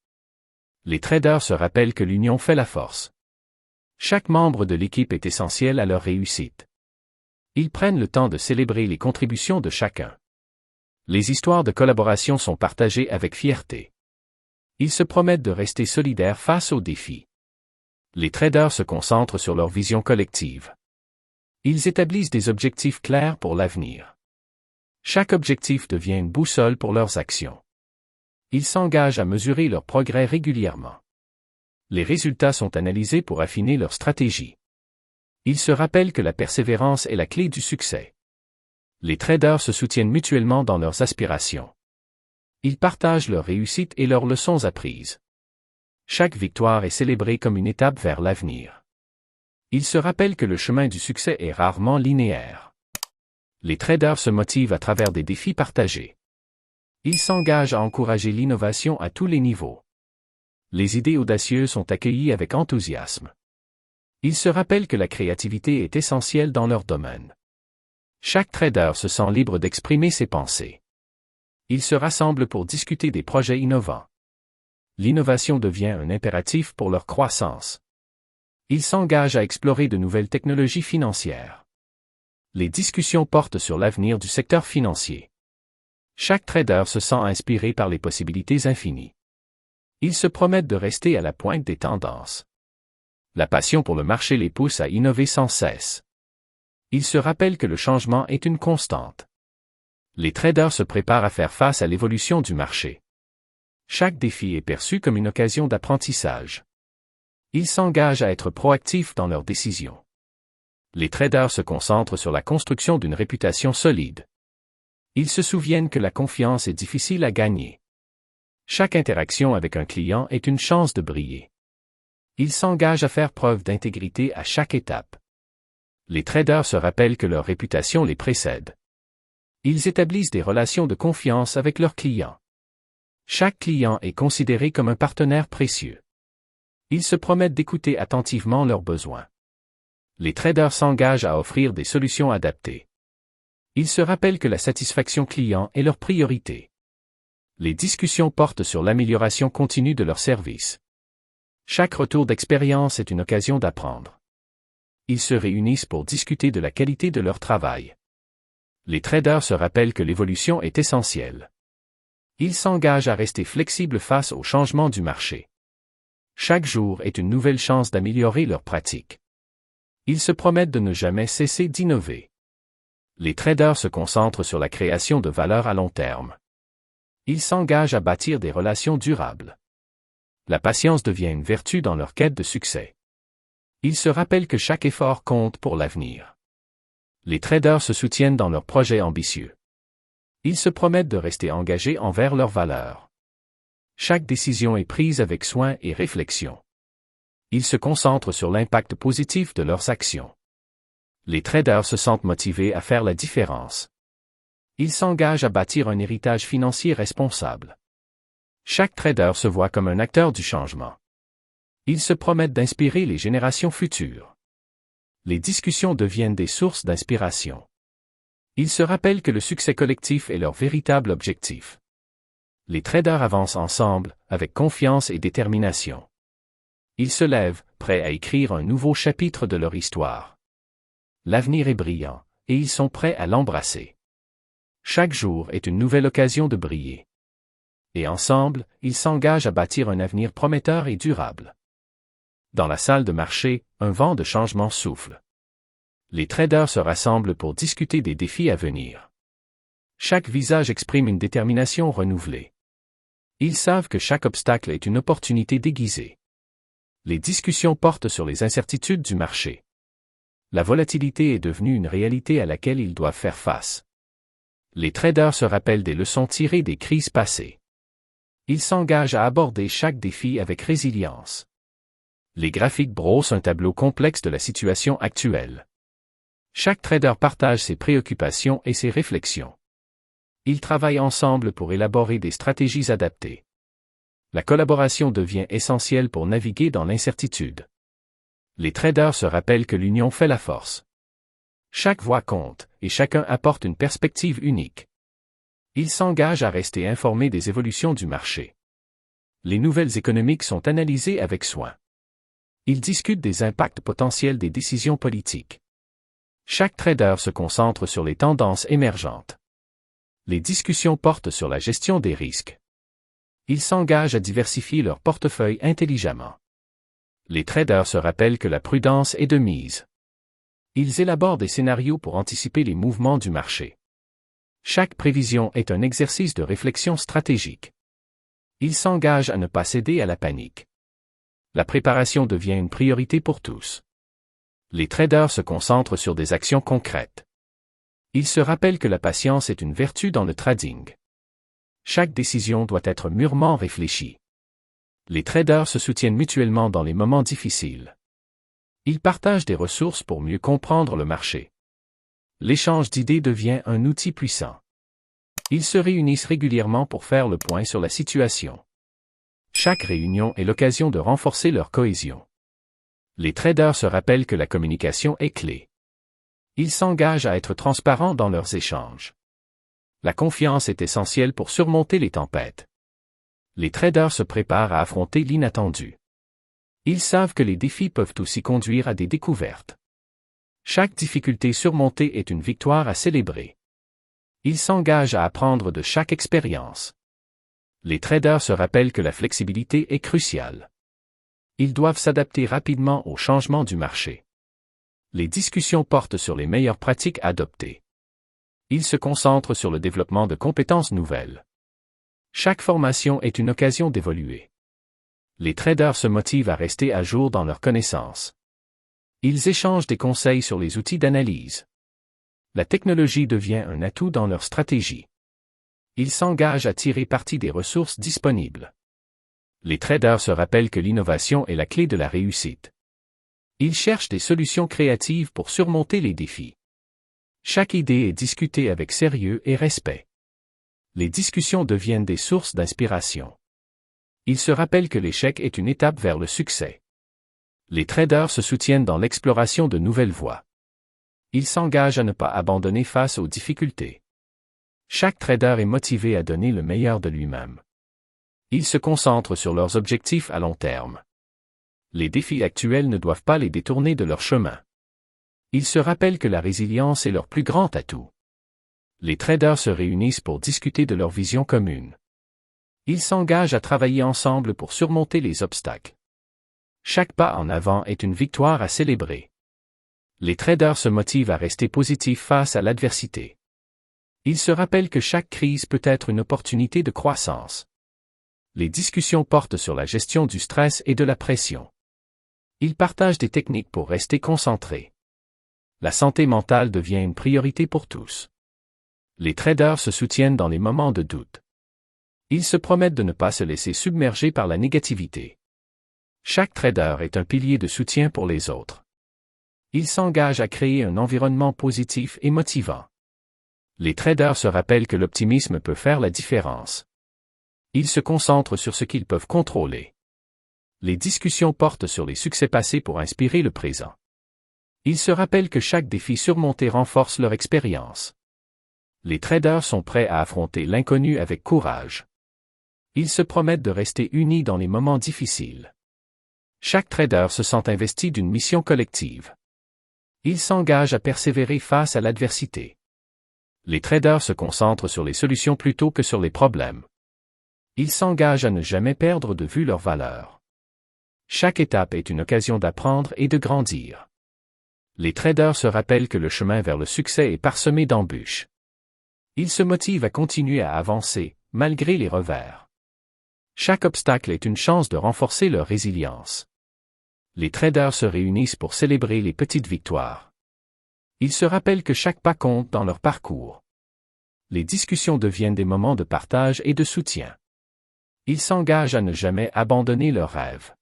Les traders se rappellent que l'union fait la force. Chaque membre de l'équipe est essentiel à leur réussite. Ils prennent le temps de célébrer les contributions de chacun. Les histoires de collaboration sont partagées avec fierté. Ils se promettent de rester solidaires face aux défis. Les traders se concentrent sur leur vision collective. Ils établissent des objectifs clairs pour l'avenir. Chaque objectif devient une boussole pour leurs actions. Ils s'engagent à mesurer leur progrès régulièrement. Les résultats sont analysés pour affiner leur stratégie. Ils se rappellent que la persévérance est la clé du succès. Les traders se soutiennent mutuellement dans leurs aspirations. Ils partagent leurs réussites et leurs leçons apprises. Chaque victoire est célébrée comme une étape vers l'avenir. Ils se rappellent que le chemin du succès est rarement linéaire. Les traders se motivent à travers des défis partagés. Ils s'engagent à encourager l'innovation à tous les niveaux. Les idées audacieuses sont accueillies avec enthousiasme. Ils se rappellent que la créativité est essentielle dans leur domaine. Chaque trader se sent libre d'exprimer ses pensées. Ils se rassemblent pour discuter des projets innovants. L'innovation devient un impératif pour leur croissance. Ils s'engagent à explorer de nouvelles technologies financières. Les discussions portent sur l'avenir du secteur financier. Chaque trader se sent inspiré par les possibilités infinies. Ils se promettent de rester à la pointe des tendances. La passion pour le marché les pousse à innover sans cesse. Ils se rappellent que le changement est une constante. Les traders se préparent à faire face à l'évolution du marché. Chaque défi est perçu comme une occasion d'apprentissage. Ils s'engagent à être proactifs dans leurs décisions. Les traders se concentrent sur la construction d'une réputation solide. Ils se souviennent que la confiance est difficile à gagner. Chaque interaction avec un client est une chance de briller. Ils s'engagent à faire preuve d'intégrité à chaque étape. Les traders se rappellent que leur réputation les précède. Ils établissent des relations de confiance avec leurs clients. Chaque client est considéré comme un partenaire précieux. Ils se promettent d'écouter attentivement leurs besoins. Les traders s'engagent à offrir des solutions adaptées. Ils se rappellent que la satisfaction client est leur priorité. Les discussions portent sur l'amélioration continue de leurs services. Chaque retour d'expérience est une occasion d'apprendre. Ils se réunissent pour discuter de la qualité de leur travail. Les traders se rappellent que l'évolution est essentielle. Ils s'engagent à rester flexibles face aux changements du marché. Chaque jour est une nouvelle chance d'améliorer leurs pratiques. Ils se promettent de ne jamais cesser d'innover. Les traders se concentrent sur la création de valeur à long terme. Ils s'engagent à bâtir des relations durables. La patience devient une vertu dans leur quête de succès. Ils se rappellent que chaque effort compte pour l'avenir. Les traders se soutiennent dans leurs projets ambitieux. Ils se promettent de rester engagés envers leurs valeurs. Chaque décision est prise avec soin et réflexion. Ils se concentrent sur l'impact positif de leurs actions. Les traders se sentent motivés à faire la différence. Ils s'engagent à bâtir un héritage financier responsable. Chaque trader se voit comme un acteur du changement. Ils se promettent d'inspirer les générations futures. Les discussions deviennent des sources d'inspiration. Ils se rappellent que le succès collectif est leur véritable objectif. Les traders avancent ensemble, avec confiance et détermination. Ils se lèvent, prêts à écrire un nouveau chapitre de leur histoire. L'avenir est brillant, et ils sont prêts à l'embrasser. Chaque jour est une nouvelle occasion de briller. Et ensemble, ils s'engagent à bâtir un avenir prometteur et durable. Dans la salle de marché, un vent de changement souffle. Les traders se rassemblent pour discuter des défis à venir. Chaque visage exprime une détermination renouvelée. Ils savent que chaque obstacle est une opportunité déguisée. Les discussions portent sur les incertitudes du marché. La volatilité est devenue une réalité à laquelle ils doivent faire face. Les traders se rappellent des leçons tirées des crises passées. Ils s'engagent à aborder chaque défi avec résilience. Les graphiques brossent un tableau complexe de la situation actuelle. Chaque trader partage ses préoccupations et ses réflexions. Ils travaillent ensemble pour élaborer des stratégies adaptées. La collaboration devient essentielle pour naviguer dans l'incertitude. Les traders se rappellent que l'union fait la force. Chaque voix compte, et chacun apporte une perspective unique. Ils s'engagent à rester informés des évolutions du marché. Les nouvelles économiques sont analysées avec soin. Ils discutent des impacts potentiels des décisions politiques. Chaque trader se concentre sur les tendances émergentes. Les discussions portent sur la gestion des risques. Ils s'engagent à diversifier leur portefeuille intelligemment. Les traders se rappellent que la prudence est de mise. Ils élaborent des scénarios pour anticiper les mouvements du marché. Chaque prévision est un exercice de réflexion stratégique. Ils s'engagent à ne pas céder à la panique. La préparation devient une priorité pour tous. Les traders se concentrent sur des actions concrètes. Ils se rappellent que la patience est une vertu dans le trading. Chaque décision doit être mûrement réfléchie. Les traders se soutiennent mutuellement dans les moments difficiles. Ils partagent des ressources pour mieux comprendre le marché. L'échange d'idées devient un outil puissant. Ils se réunissent régulièrement pour faire le point sur la situation. Chaque réunion est l'occasion de renforcer leur cohésion. Les traders se rappellent que la communication est clé. Ils s'engagent à être transparents dans leurs échanges. La confiance est essentielle pour surmonter les tempêtes. Les traders se préparent à affronter l'inattendu. Ils savent que les défis peuvent aussi conduire à des découvertes. Chaque difficulté surmontée est une victoire à célébrer. Ils s'engagent à apprendre de chaque expérience. Les traders se rappellent que la flexibilité est cruciale. Ils doivent s'adapter rapidement aux changements du marché. Les discussions portent sur les meilleures pratiques adoptées. Ils se concentrent sur le développement de compétences nouvelles. Chaque formation est une occasion d'évoluer. Les traders se motivent à rester à jour dans leurs connaissances. Ils échangent des conseils sur les outils d'analyse. La technologie devient un atout dans leur stratégie. Ils s'engagent à tirer parti des ressources disponibles. Les traders se rappellent que l'innovation est la clé de la réussite. Ils cherchent des solutions créatives pour surmonter les défis. Chaque idée est discutée avec sérieux et respect. Les discussions deviennent des sources d'inspiration. Ils se rappellent que l'échec est une étape vers le succès. Les traders se soutiennent dans l'exploration de nouvelles voies. Ils s'engagent à ne pas abandonner face aux difficultés. Chaque trader est motivé à donner le meilleur de lui-même. Ils se concentrent sur leurs objectifs à long terme. Les défis actuels ne doivent pas les détourner de leur chemin. Ils se rappellent que la résilience est leur plus grand atout. Les traders se réunissent pour discuter de leur vision commune. Ils s'engagent à travailler ensemble pour surmonter les obstacles. Chaque pas en avant est une victoire à célébrer. Les traders se motivent à rester positifs face à l'adversité. Ils se rappellent que chaque crise peut être une opportunité de croissance. Les discussions portent sur la gestion du stress et de la pression. Ils partagent des techniques pour rester concentrés. La santé mentale devient une priorité pour tous. Les traders se soutiennent dans les moments de doute. Ils se promettent de ne pas se laisser submerger par la négativité. Chaque trader est un pilier de soutien pour les autres. Ils s'engagent à créer un environnement positif et motivant. Les traders se rappellent que l'optimisme peut faire la différence. Ils se concentrent sur ce qu'ils peuvent contrôler. Les discussions portent sur les succès passés pour inspirer le présent. Ils se rappellent que chaque défi surmonté renforce leur expérience. Les traders sont prêts à affronter l'inconnu avec courage. Ils se promettent de rester unis dans les moments difficiles. Chaque trader se sent investi d'une mission collective. Ils s'engagent à persévérer face à l'adversité. Les traders se concentrent sur les solutions plutôt que sur les problèmes. Ils s'engagent à ne jamais perdre de vue leurs valeurs. Chaque étape est une occasion d'apprendre et de grandir. Les traders se rappellent que le chemin vers le succès est parsemé d'embûches. Ils se motivent à continuer à avancer, malgré les revers. Chaque obstacle est une chance de renforcer leur résilience. Les traders se réunissent pour célébrer les petites victoires. Ils se rappellent que chaque pas compte dans leur parcours. Les discussions deviennent des moments de partage et de soutien. Ils s'engagent à ne jamais abandonner leurs rêves.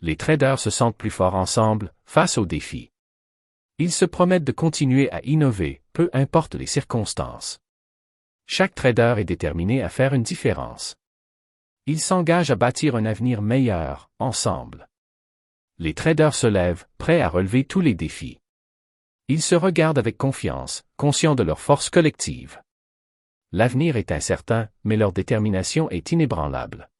Les traders se sentent plus forts ensemble, face aux défis. Ils se promettent de continuer à innover, peu importe les circonstances. Chaque trader est déterminé à faire une différence. Ils s'engagent à bâtir un avenir meilleur, ensemble. Les traders se lèvent, prêts à relever tous les défis. Ils se regardent avec confiance, conscients de leur force collective. L'avenir est incertain, mais leur détermination est inébranlable.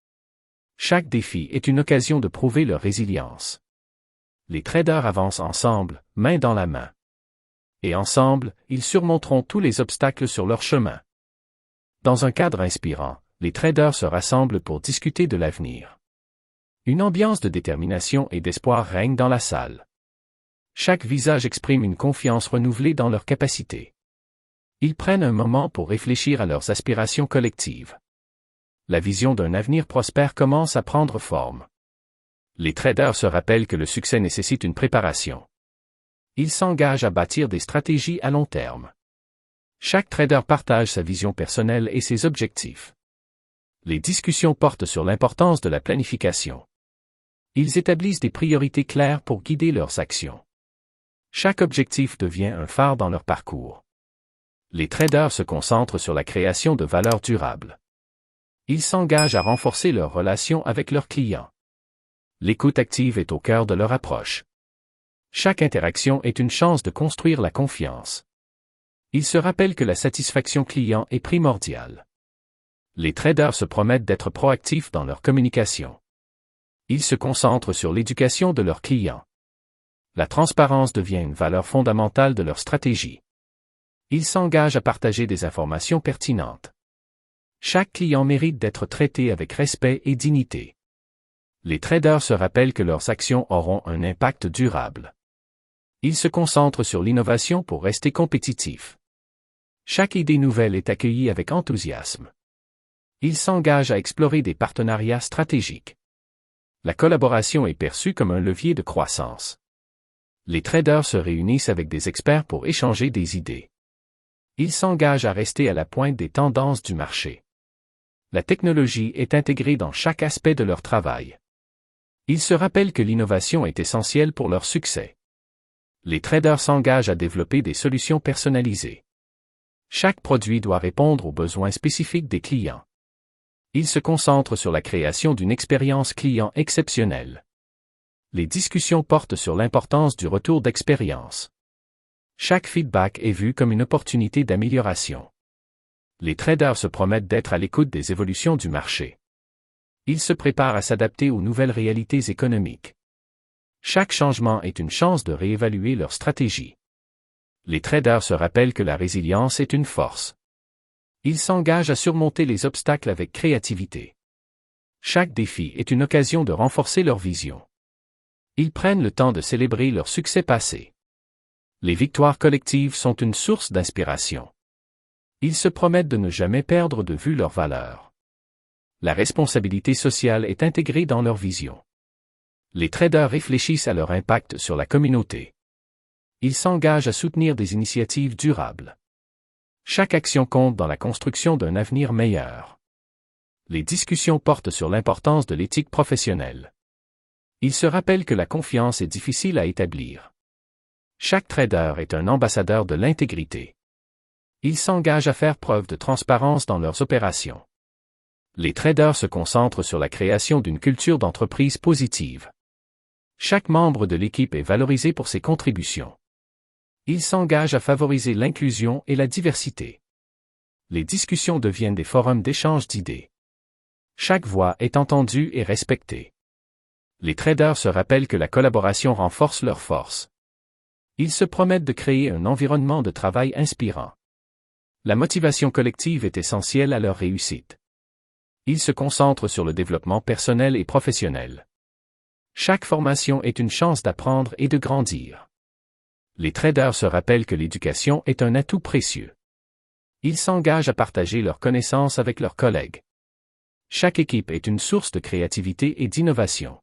Chaque défi est une occasion de prouver leur résilience. Les traders avancent ensemble, main dans la main. Et ensemble, ils surmonteront tous les obstacles sur leur chemin. Dans un cadre inspirant, les traders se rassemblent pour discuter de l'avenir. Une ambiance de détermination et d'espoir règne dans la salle. Chaque visage exprime une confiance renouvelée dans leurs capacités. Ils prennent un moment pour réfléchir à leurs aspirations collectives. La vision d'un avenir prospère commence à prendre forme. Les traders se rappellent que le succès nécessite une préparation. Ils s'engagent à bâtir des stratégies à long terme. Chaque trader partage sa vision personnelle et ses objectifs. Les discussions portent sur l'importance de la planification. Ils établissent des priorités claires pour guider leurs actions. Chaque objectif devient un phare dans leur parcours. Les traders se concentrent sur la création de valeur durable. Ils s'engagent à renforcer leurs relations avec leurs clients. L'écoute active est au cœur de leur approche. Chaque interaction est une chance de construire la confiance. Ils se rappellent que la satisfaction client est primordiale. Les traders se promettent d'être proactifs dans leur communication. Ils se concentrent sur l'éducation de leurs clients. La transparence devient une valeur fondamentale de leur stratégie. Ils s'engagent à partager des informations pertinentes. Chaque client mérite d'être traité avec respect et dignité. Les traders se rappellent que leurs actions auront un impact durable. Ils se concentrent sur l'innovation pour rester compétitifs. Chaque idée nouvelle est accueillie avec enthousiasme. Ils s'engagent à explorer des partenariats stratégiques. La collaboration est perçue comme un levier de croissance. Les traders se réunissent avec des experts pour échanger des idées. Ils s'engagent à rester à la pointe des tendances du marché. La technologie est intégrée dans chaque aspect de leur travail. Ils se rappellent que l'innovation est essentielle pour leur succès. Les traders s'engagent à développer des solutions personnalisées. Chaque produit doit répondre aux besoins spécifiques des clients. Ils se concentrent sur la création d'une expérience client exceptionnelle. Les discussions portent sur l'importance du retour d'expérience. Chaque feedback est vu comme une opportunité d'amélioration. Les traders se promettent d'être à l'écoute des évolutions du marché. Ils se préparent à s'adapter aux nouvelles réalités économiques. Chaque changement est une chance de réévaluer leur stratégie. Les traders se rappellent que la résilience est une force. Ils s'engagent à surmonter les obstacles avec créativité. Chaque défi est une occasion de renforcer leur vision. Ils prennent le temps de célébrer leur succès passé. Les victoires collectives sont une source d'inspiration. Ils se promettent de ne jamais perdre de vue leurs valeurs. La responsabilité sociale est intégrée dans leur vision. Les traders réfléchissent à leur impact sur la communauté. Ils s'engagent à soutenir des initiatives durables. Chaque action compte dans la construction d'un avenir meilleur. Les discussions portent sur l'importance de l'éthique professionnelle. Ils se rappellent que la confiance est difficile à établir. Chaque trader est un ambassadeur de l'intégrité. Ils s'engagent à faire preuve de transparence dans leurs opérations. Les traders se concentrent sur la création d'une culture d'entreprise positive. Chaque membre de l'équipe est valorisé pour ses contributions. Ils s'engagent à favoriser l'inclusion et la diversité. Les discussions deviennent des forums d'échange d'idées. Chaque voix est entendue et respectée. Les traders se rappellent que la collaboration renforce leur force. Ils se promettent de créer un environnement de travail inspirant. La motivation collective est essentielle à leur réussite. Ils se concentrent sur le développement personnel et professionnel. Chaque formation est une chance d'apprendre et de grandir. Les traders se rappellent que l'éducation est un atout précieux. Ils s'engagent à partager leurs connaissances avec leurs collègues. Chaque équipe est une source de créativité et d'innovation.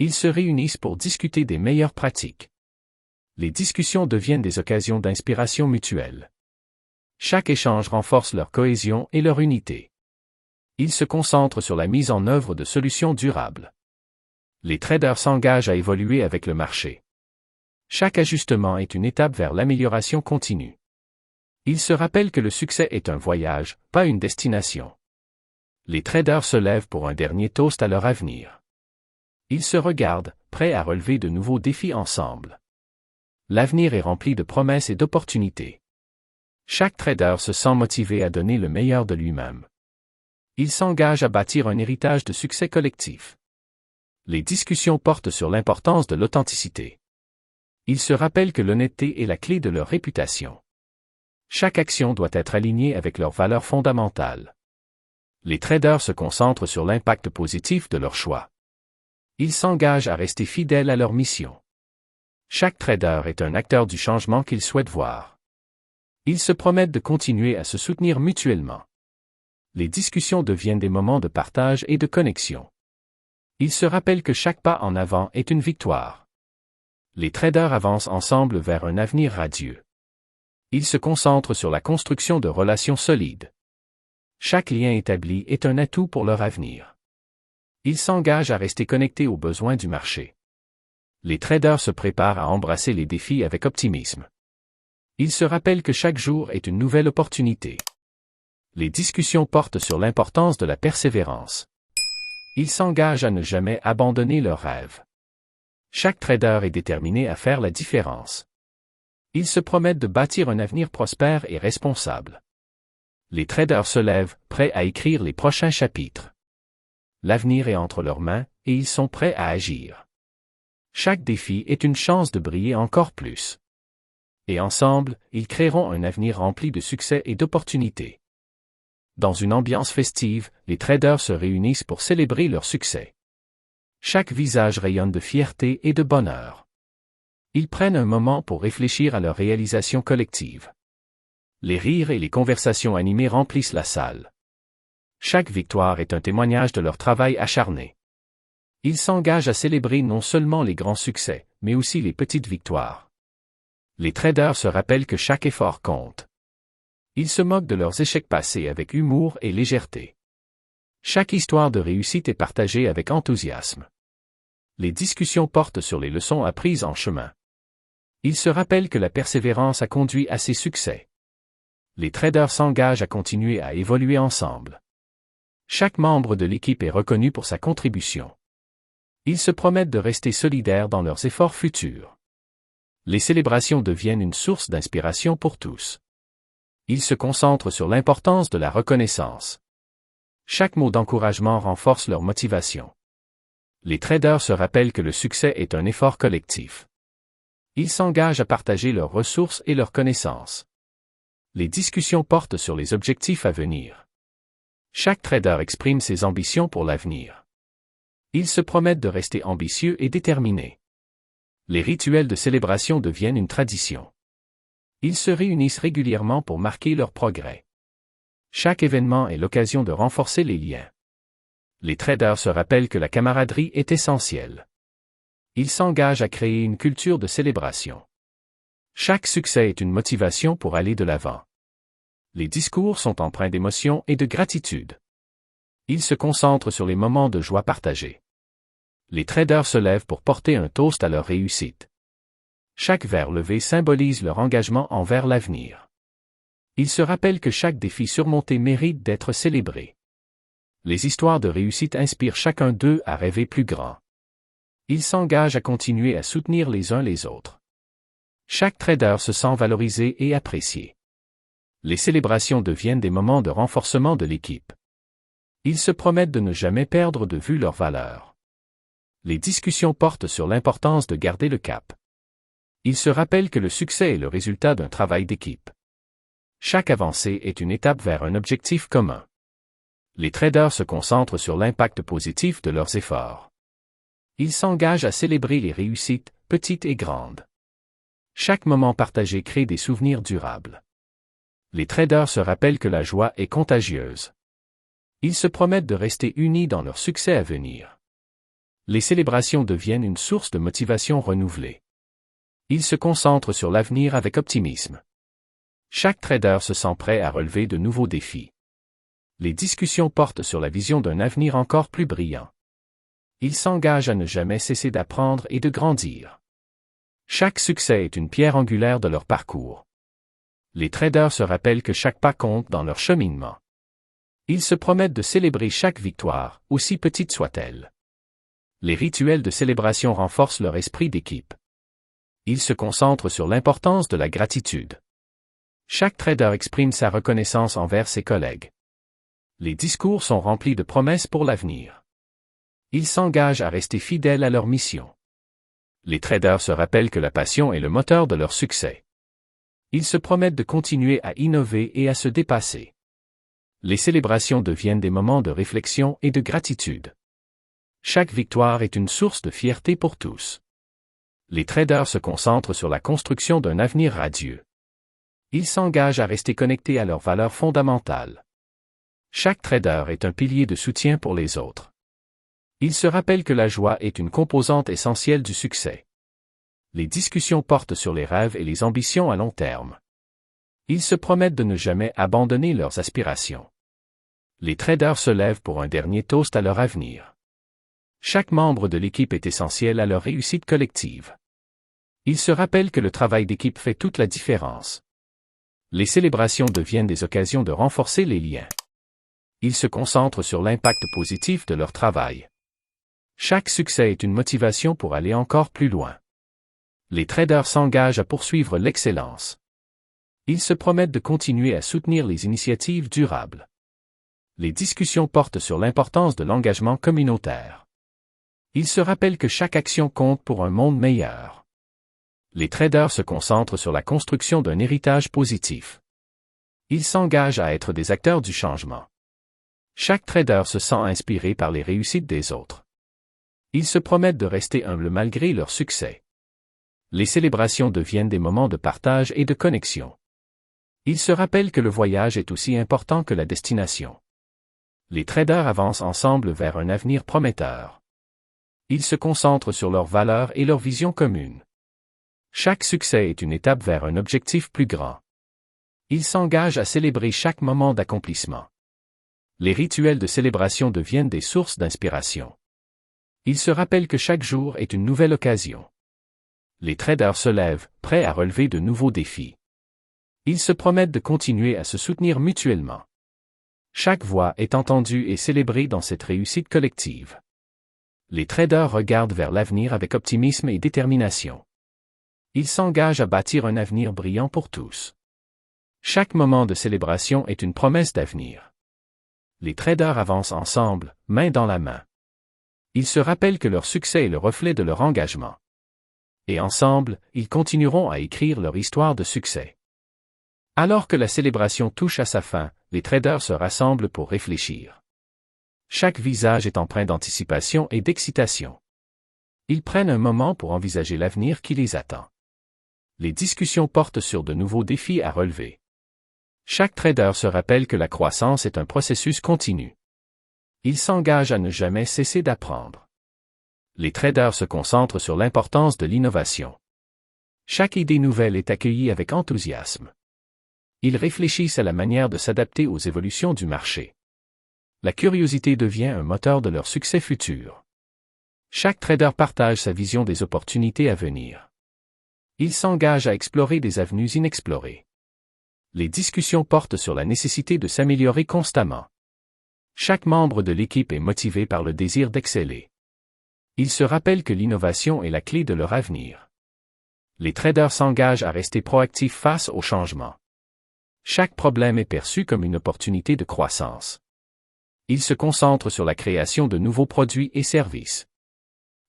Ils se réunissent pour discuter des meilleures pratiques. Les discussions deviennent des occasions d'inspiration mutuelle. Chaque échange renforce leur cohésion et leur unité. Ils se concentrent sur la mise en œuvre de solutions durables. Les traders s'engagent à évoluer avec le marché. Chaque ajustement est une étape vers l'amélioration continue. Ils se rappellent que le succès est un voyage, pas une destination. Les traders se lèvent pour un dernier toast à leur avenir. Ils se regardent, prêts à relever de nouveaux défis ensemble. L'avenir est rempli de promesses et d'opportunités. Chaque trader se sent motivé à donner le meilleur de lui-même. Il s'engage à bâtir un héritage de succès collectif. Les discussions portent sur l'importance de l'authenticité. Ils se rappellent que l'honnêteté est la clé de leur réputation. Chaque action doit être alignée avec leurs valeurs fondamentales. Les traders se concentrent sur l'impact positif de leur choix. Ils s'engagent à rester fidèles à leur mission. Chaque trader est un acteur du changement qu'ils souhaitent voir. Ils se promettent de continuer à se soutenir mutuellement. Les discussions deviennent des moments de partage et de connexion. Ils se rappellent que chaque pas en avant est une victoire. Les traders avancent ensemble vers un avenir radieux. Ils se concentrent sur la construction de relations solides. Chaque lien établi est un atout pour leur avenir. Ils s'engagent à rester connectés aux besoins du marché. Les traders se préparent à embrasser les défis avec optimisme. Ils se rappellent que chaque jour est une nouvelle opportunité. Les discussions portent sur l'importance de la persévérance. Ils s'engagent à ne jamais abandonner leurs rêves. Chaque trader est déterminé à faire la différence. Ils se promettent de bâtir un avenir prospère et responsable. Les traders se lèvent, prêts à écrire les prochains chapitres. L'avenir est entre leurs mains, et ils sont prêts à agir. Chaque défi est une chance de briller encore plus. Et ensemble, ils créeront un avenir rempli de succès et d'opportunités. Dans une ambiance festive, les traders se réunissent pour célébrer leur succès. Chaque visage rayonne de fierté et de bonheur. Ils prennent un moment pour réfléchir à leur réalisation collective. Les rires et les conversations animées remplissent la salle. Chaque victoire est un témoignage de leur travail acharné. Ils s'engagent à célébrer non seulement les grands succès, mais aussi les petites victoires. Les traders se rappellent que chaque effort compte. Ils se moquent de leurs échecs passés avec humour et légèreté. Chaque histoire de réussite est partagée avec enthousiasme. Les discussions portent sur les leçons apprises en chemin. Ils se rappellent que la persévérance a conduit à ces succès. Les traders s'engagent à continuer à évoluer ensemble. Chaque membre de l'équipe est reconnu pour sa contribution. Ils se promettent de rester solidaires dans leurs efforts futurs. Les célébrations deviennent une source d'inspiration pour tous. Ils se concentrent sur l'importance de la reconnaissance. Chaque mot d'encouragement renforce leur motivation. Les traders se rappellent que le succès est un effort collectif. Ils s'engagent à partager leurs ressources et leurs connaissances. Les discussions portent sur les objectifs à venir. Chaque trader exprime ses ambitions pour l'avenir. Ils se promettent de rester ambitieux et déterminés. Les rituels de célébration deviennent une tradition. Ils se réunissent régulièrement pour marquer leur progrès. Chaque événement est l'occasion de renforcer les liens. Les traders se rappellent que la camaraderie est essentielle. Ils s'engagent à créer une culture de célébration. Chaque succès est une motivation pour aller de l'avant. Les discours sont empreints d'émotion et de gratitude. Ils se concentrent sur les moments de joie partagés. Les traders se lèvent pour porter un toast à leur réussite. Chaque verre levé symbolise leur engagement envers l'avenir. Ils se rappellent que chaque défi surmonté mérite d'être célébré. Les histoires de réussite inspirent chacun d'eux à rêver plus grand. Ils s'engagent à continuer à soutenir les uns les autres. Chaque trader se sent valorisé et apprécié. Les célébrations deviennent des moments de renforcement de l'équipe. Ils se promettent de ne jamais perdre de vue leurs valeurs. Les discussions portent sur l'importance de garder le cap. Ils se rappellent que le succès est le résultat d'un travail d'équipe. Chaque avancée est une étape vers un objectif commun. Les traders se concentrent sur l'impact positif de leurs efforts. Ils s'engagent à célébrer les réussites, petites et grandes. Chaque moment partagé crée des souvenirs durables. Les traders se rappellent que la joie est contagieuse. Ils se promettent de rester unis dans leur succès à venir. Les célébrations deviennent une source de motivation renouvelée. Ils se concentrent sur l'avenir avec optimisme. Chaque trader se sent prêt à relever de nouveaux défis. Les discussions portent sur la vision d'un avenir encore plus brillant. Ils s'engagent à ne jamais cesser d'apprendre et de grandir. Chaque succès est une pierre angulaire de leur parcours. Les traders se rappellent que chaque pas compte dans leur cheminement. Ils se promettent de célébrer chaque victoire, aussi petite soit-elle. Les rituels de célébration renforcent leur esprit d'équipe. Ils se concentrent sur l'importance de la gratitude. Chaque trader exprime sa reconnaissance envers ses collègues. Les discours sont remplis de promesses pour l'avenir. Ils s'engagent à rester fidèles à leur mission. Les traders se rappellent que la passion est le moteur de leur succès. Ils se promettent de continuer à innover et à se dépasser. Les célébrations deviennent des moments de réflexion et de gratitude. Chaque victoire est une source de fierté pour tous. Les traders se concentrent sur la construction d'un avenir radieux. Ils s'engagent à rester connectés à leurs valeurs fondamentales. Chaque trader est un pilier de soutien pour les autres. Ils se rappellent que la joie est une composante essentielle du succès. Les discussions portent sur les rêves et les ambitions à long terme. Ils se promettent de ne jamais abandonner leurs aspirations. Les traders se lèvent pour un dernier toast à leur avenir. Chaque membre de l'équipe est essentiel à leur réussite collective. Ils se rappellent que le travail d'équipe fait toute la différence. Les célébrations deviennent des occasions de renforcer les liens. Ils se concentrent sur l'impact positif de leur travail. Chaque succès est une motivation pour aller encore plus loin. Les traders s'engagent à poursuivre l'excellence. Ils se promettent de continuer à soutenir les initiatives durables. Les discussions portent sur l'importance de l'engagement communautaire. Ils se rappellent que chaque action compte pour un monde meilleur. Les traders se concentrent sur la construction d'un héritage positif. Ils s'engagent à être des acteurs du changement. Chaque trader se sent inspiré par les réussites des autres. Ils se promettent de rester humbles malgré leur succès. Les célébrations deviennent des moments de partage et de connexion. Ils se rappellent que le voyage est aussi important que la destination. Les traders avancent ensemble vers un avenir prometteur. Ils se concentrent sur leurs valeurs et leur vision commune. Chaque succès est une étape vers un objectif plus grand. Ils s'engagent à célébrer chaque moment d'accomplissement. Les rituels de célébration deviennent des sources d'inspiration. Ils se rappellent que chaque jour est une nouvelle occasion. Les traders se lèvent, prêts à relever de nouveaux défis. Ils se promettent de continuer à se soutenir mutuellement. Chaque voix est entendue et célébrée dans cette réussite collective. Les traders regardent vers l'avenir avec optimisme et détermination. Ils s'engagent à bâtir un avenir brillant pour tous. Chaque moment de célébration est une promesse d'avenir. Les traders avancent ensemble, main dans la main. Ils se rappellent que leur succès est le reflet de leur engagement. Et ensemble, ils continueront à écrire leur histoire de succès. Alors que la célébration touche à sa fin, les traders se rassemblent pour réfléchir. Chaque visage est empreint d'anticipation et d'excitation. Ils prennent un moment pour envisager l'avenir qui les attend. Les discussions portent sur de nouveaux défis à relever. Chaque trader se rappelle que la croissance est un processus continu. Il s'engage à ne jamais cesser d'apprendre. Les traders se concentrent sur l'importance de l'innovation. Chaque idée nouvelle est accueillie avec enthousiasme. Ils réfléchissent à la manière de s'adapter aux évolutions du marché. La curiosité devient un moteur de leur succès futur. Chaque trader partage sa vision des opportunités à venir. Il s'engage à explorer des avenues inexplorées. Les discussions portent sur la nécessité de s'améliorer constamment. Chaque membre de l'équipe est motivé par le désir d'exceller. Ils se rappellent que l'innovation est la clé de leur avenir. Les traders s'engagent à rester proactifs face au changement. Chaque problème est perçu comme une opportunité de croissance. Ils se concentrent sur la création de nouveaux produits et services.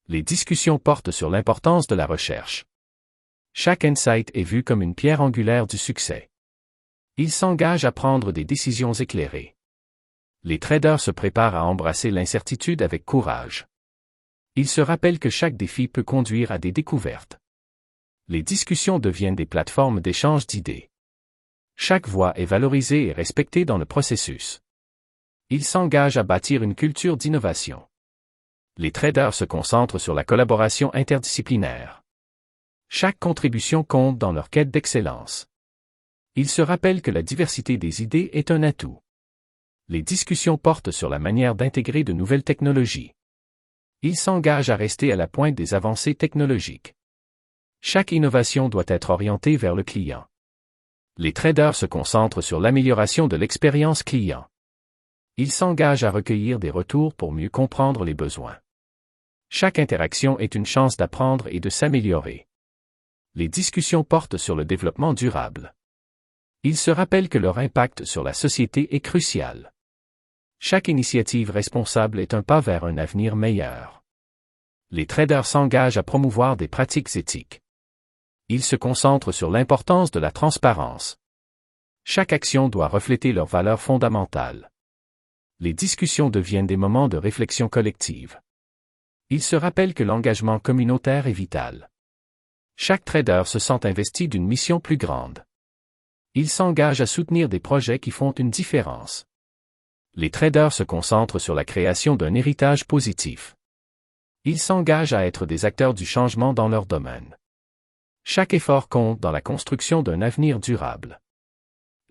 Les discussions portent sur l'importance de la recherche. Chaque insight est vu comme une pierre angulaire du succès. Ils s'engagent à prendre des décisions éclairées. Les traders se préparent à embrasser l'incertitude avec courage. Ils se rappellent que chaque défi peut conduire à des découvertes. Les discussions deviennent des plateformes d'échange d'idées. Chaque voix est valorisée et respectée dans le processus. Ils s'engagent à bâtir une culture d'innovation. Les traders se concentrent sur la collaboration interdisciplinaire. Chaque contribution compte dans leur quête d'excellence. Ils se rappellent que la diversité des idées est un atout. Les discussions portent sur la manière d'intégrer de nouvelles technologies. Ils s'engagent à rester à la pointe des avancées technologiques. Chaque innovation doit être orientée vers le client. Les traders se concentrent sur l'amélioration de l'expérience client. Ils s'engagent à recueillir des retours pour mieux comprendre les besoins. Chaque interaction est une chance d'apprendre et de s'améliorer. Les discussions portent sur le développement durable. Ils se rappellent que leur impact sur la société est crucial. Chaque initiative responsable est un pas vers un avenir meilleur. Les traders s'engagent à promouvoir des pratiques éthiques. Ils se concentrent sur l'importance de la transparence. Chaque action doit refléter leurs valeurs fondamentales. Les discussions deviennent des moments de réflexion collective. Ils se rappellent que l'engagement communautaire est vital. Chaque trader se sent investi d'une mission plus grande. Ils s'engagent à soutenir des projets qui font une différence. Les traders se concentrent sur la création d'un héritage positif. Ils s'engagent à être des acteurs du changement dans leur domaine. Chaque effort compte dans la construction d'un avenir durable.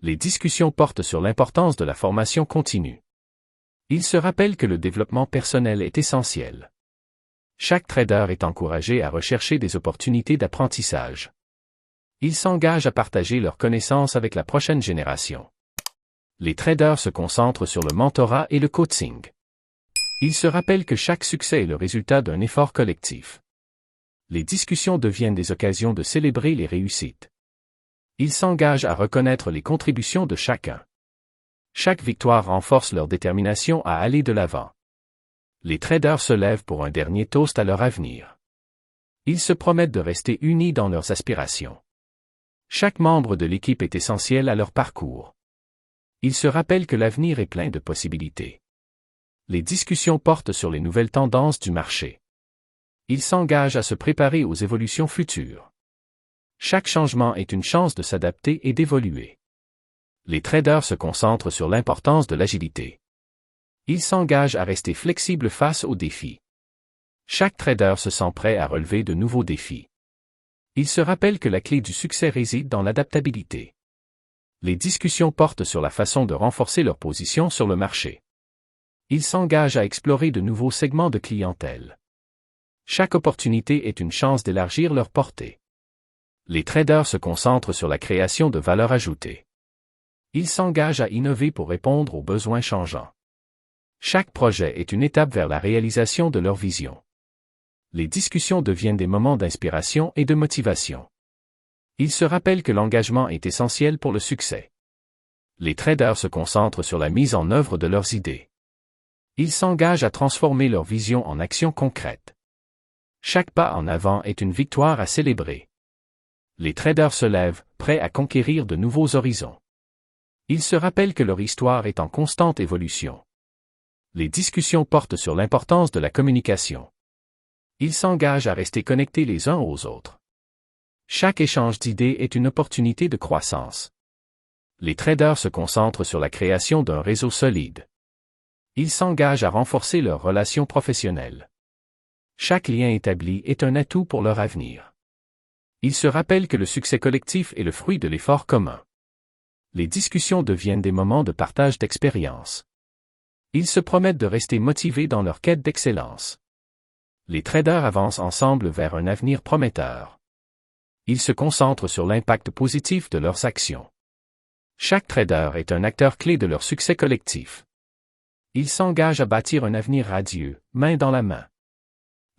Les discussions portent sur l'importance de la formation continue. Ils se rappellent que le développement personnel est essentiel. Chaque trader est encouragé à rechercher des opportunités d'apprentissage. Ils s'engagent à partager leurs connaissances avec la prochaine génération. Les traders se concentrent sur le mentorat et le coaching. Ils se rappellent que chaque succès est le résultat d'un effort collectif. Les discussions deviennent des occasions de célébrer les réussites. Ils s'engagent à reconnaître les contributions de chacun. Chaque victoire renforce leur détermination à aller de l'avant. Les traders se lèvent pour un dernier toast à leur avenir. Ils se promettent de rester unis dans leurs aspirations. Chaque membre de l'équipe est essentiel à leur parcours. Ils se rappellent que l'avenir est plein de possibilités. Les discussions portent sur les nouvelles tendances du marché. Ils s'engagent à se préparer aux évolutions futures. Chaque changement est une chance de s'adapter et d'évoluer. Les traders se concentrent sur l'importance de l'agilité. Ils s'engagent à rester flexibles face aux défis. Chaque trader se sent prêt à relever de nouveaux défis. Ils se rappellent que la clé du succès réside dans l'adaptabilité. Les discussions portent sur la façon de renforcer leur position sur le marché. Ils s'engagent à explorer de nouveaux segments de clientèle. Chaque opportunité est une chance d'élargir leur portée. Les traders se concentrent sur la création de valeur ajoutée. Ils s'engagent à innover pour répondre aux besoins changeants. Chaque projet est une étape vers la réalisation de leur vision. Les discussions deviennent des moments d'inspiration et de motivation. Ils se rappellent que l'engagement est essentiel pour le succès. Les traders se concentrent sur la mise en œuvre de leurs idées. Ils s'engagent à transformer leur vision en actions concrètes. Chaque pas en avant est une victoire à célébrer. Les traders se lèvent, prêts à conquérir de nouveaux horizons. Ils se rappellent que leur histoire est en constante évolution. Les discussions portent sur l'importance de la communication. Ils s'engagent à rester connectés les uns aux autres. Chaque échange d'idées est une opportunité de croissance. Les traders se concentrent sur la création d'un réseau solide. Ils s'engagent à renforcer leurs relations professionnelles. Chaque lien établi est un atout pour leur avenir. Ils se rappellent que le succès collectif est le fruit de l'effort commun. Les discussions deviennent des moments de partage d'expériences. Ils se promettent de rester motivés dans leur quête d'excellence. Les traders avancent ensemble vers un avenir prometteur. Ils se concentrent sur l'impact positif de leurs actions. Chaque trader est un acteur clé de leur succès collectif. Ils s'engagent à bâtir un avenir radieux, main dans la main.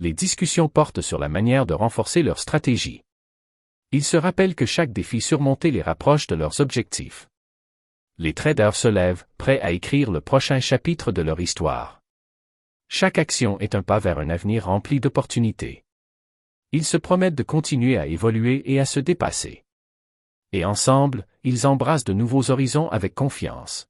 Les discussions portent sur la manière de renforcer leur stratégie. Ils se rappellent que chaque défi surmonté les rapproche de leurs objectifs. Les traders se lèvent, prêts à écrire le prochain chapitre de leur histoire. Chaque action est un pas vers un avenir rempli d'opportunités. Ils se promettent de continuer à évoluer et à se dépasser. Et ensemble, ils embrassent de nouveaux horizons avec confiance.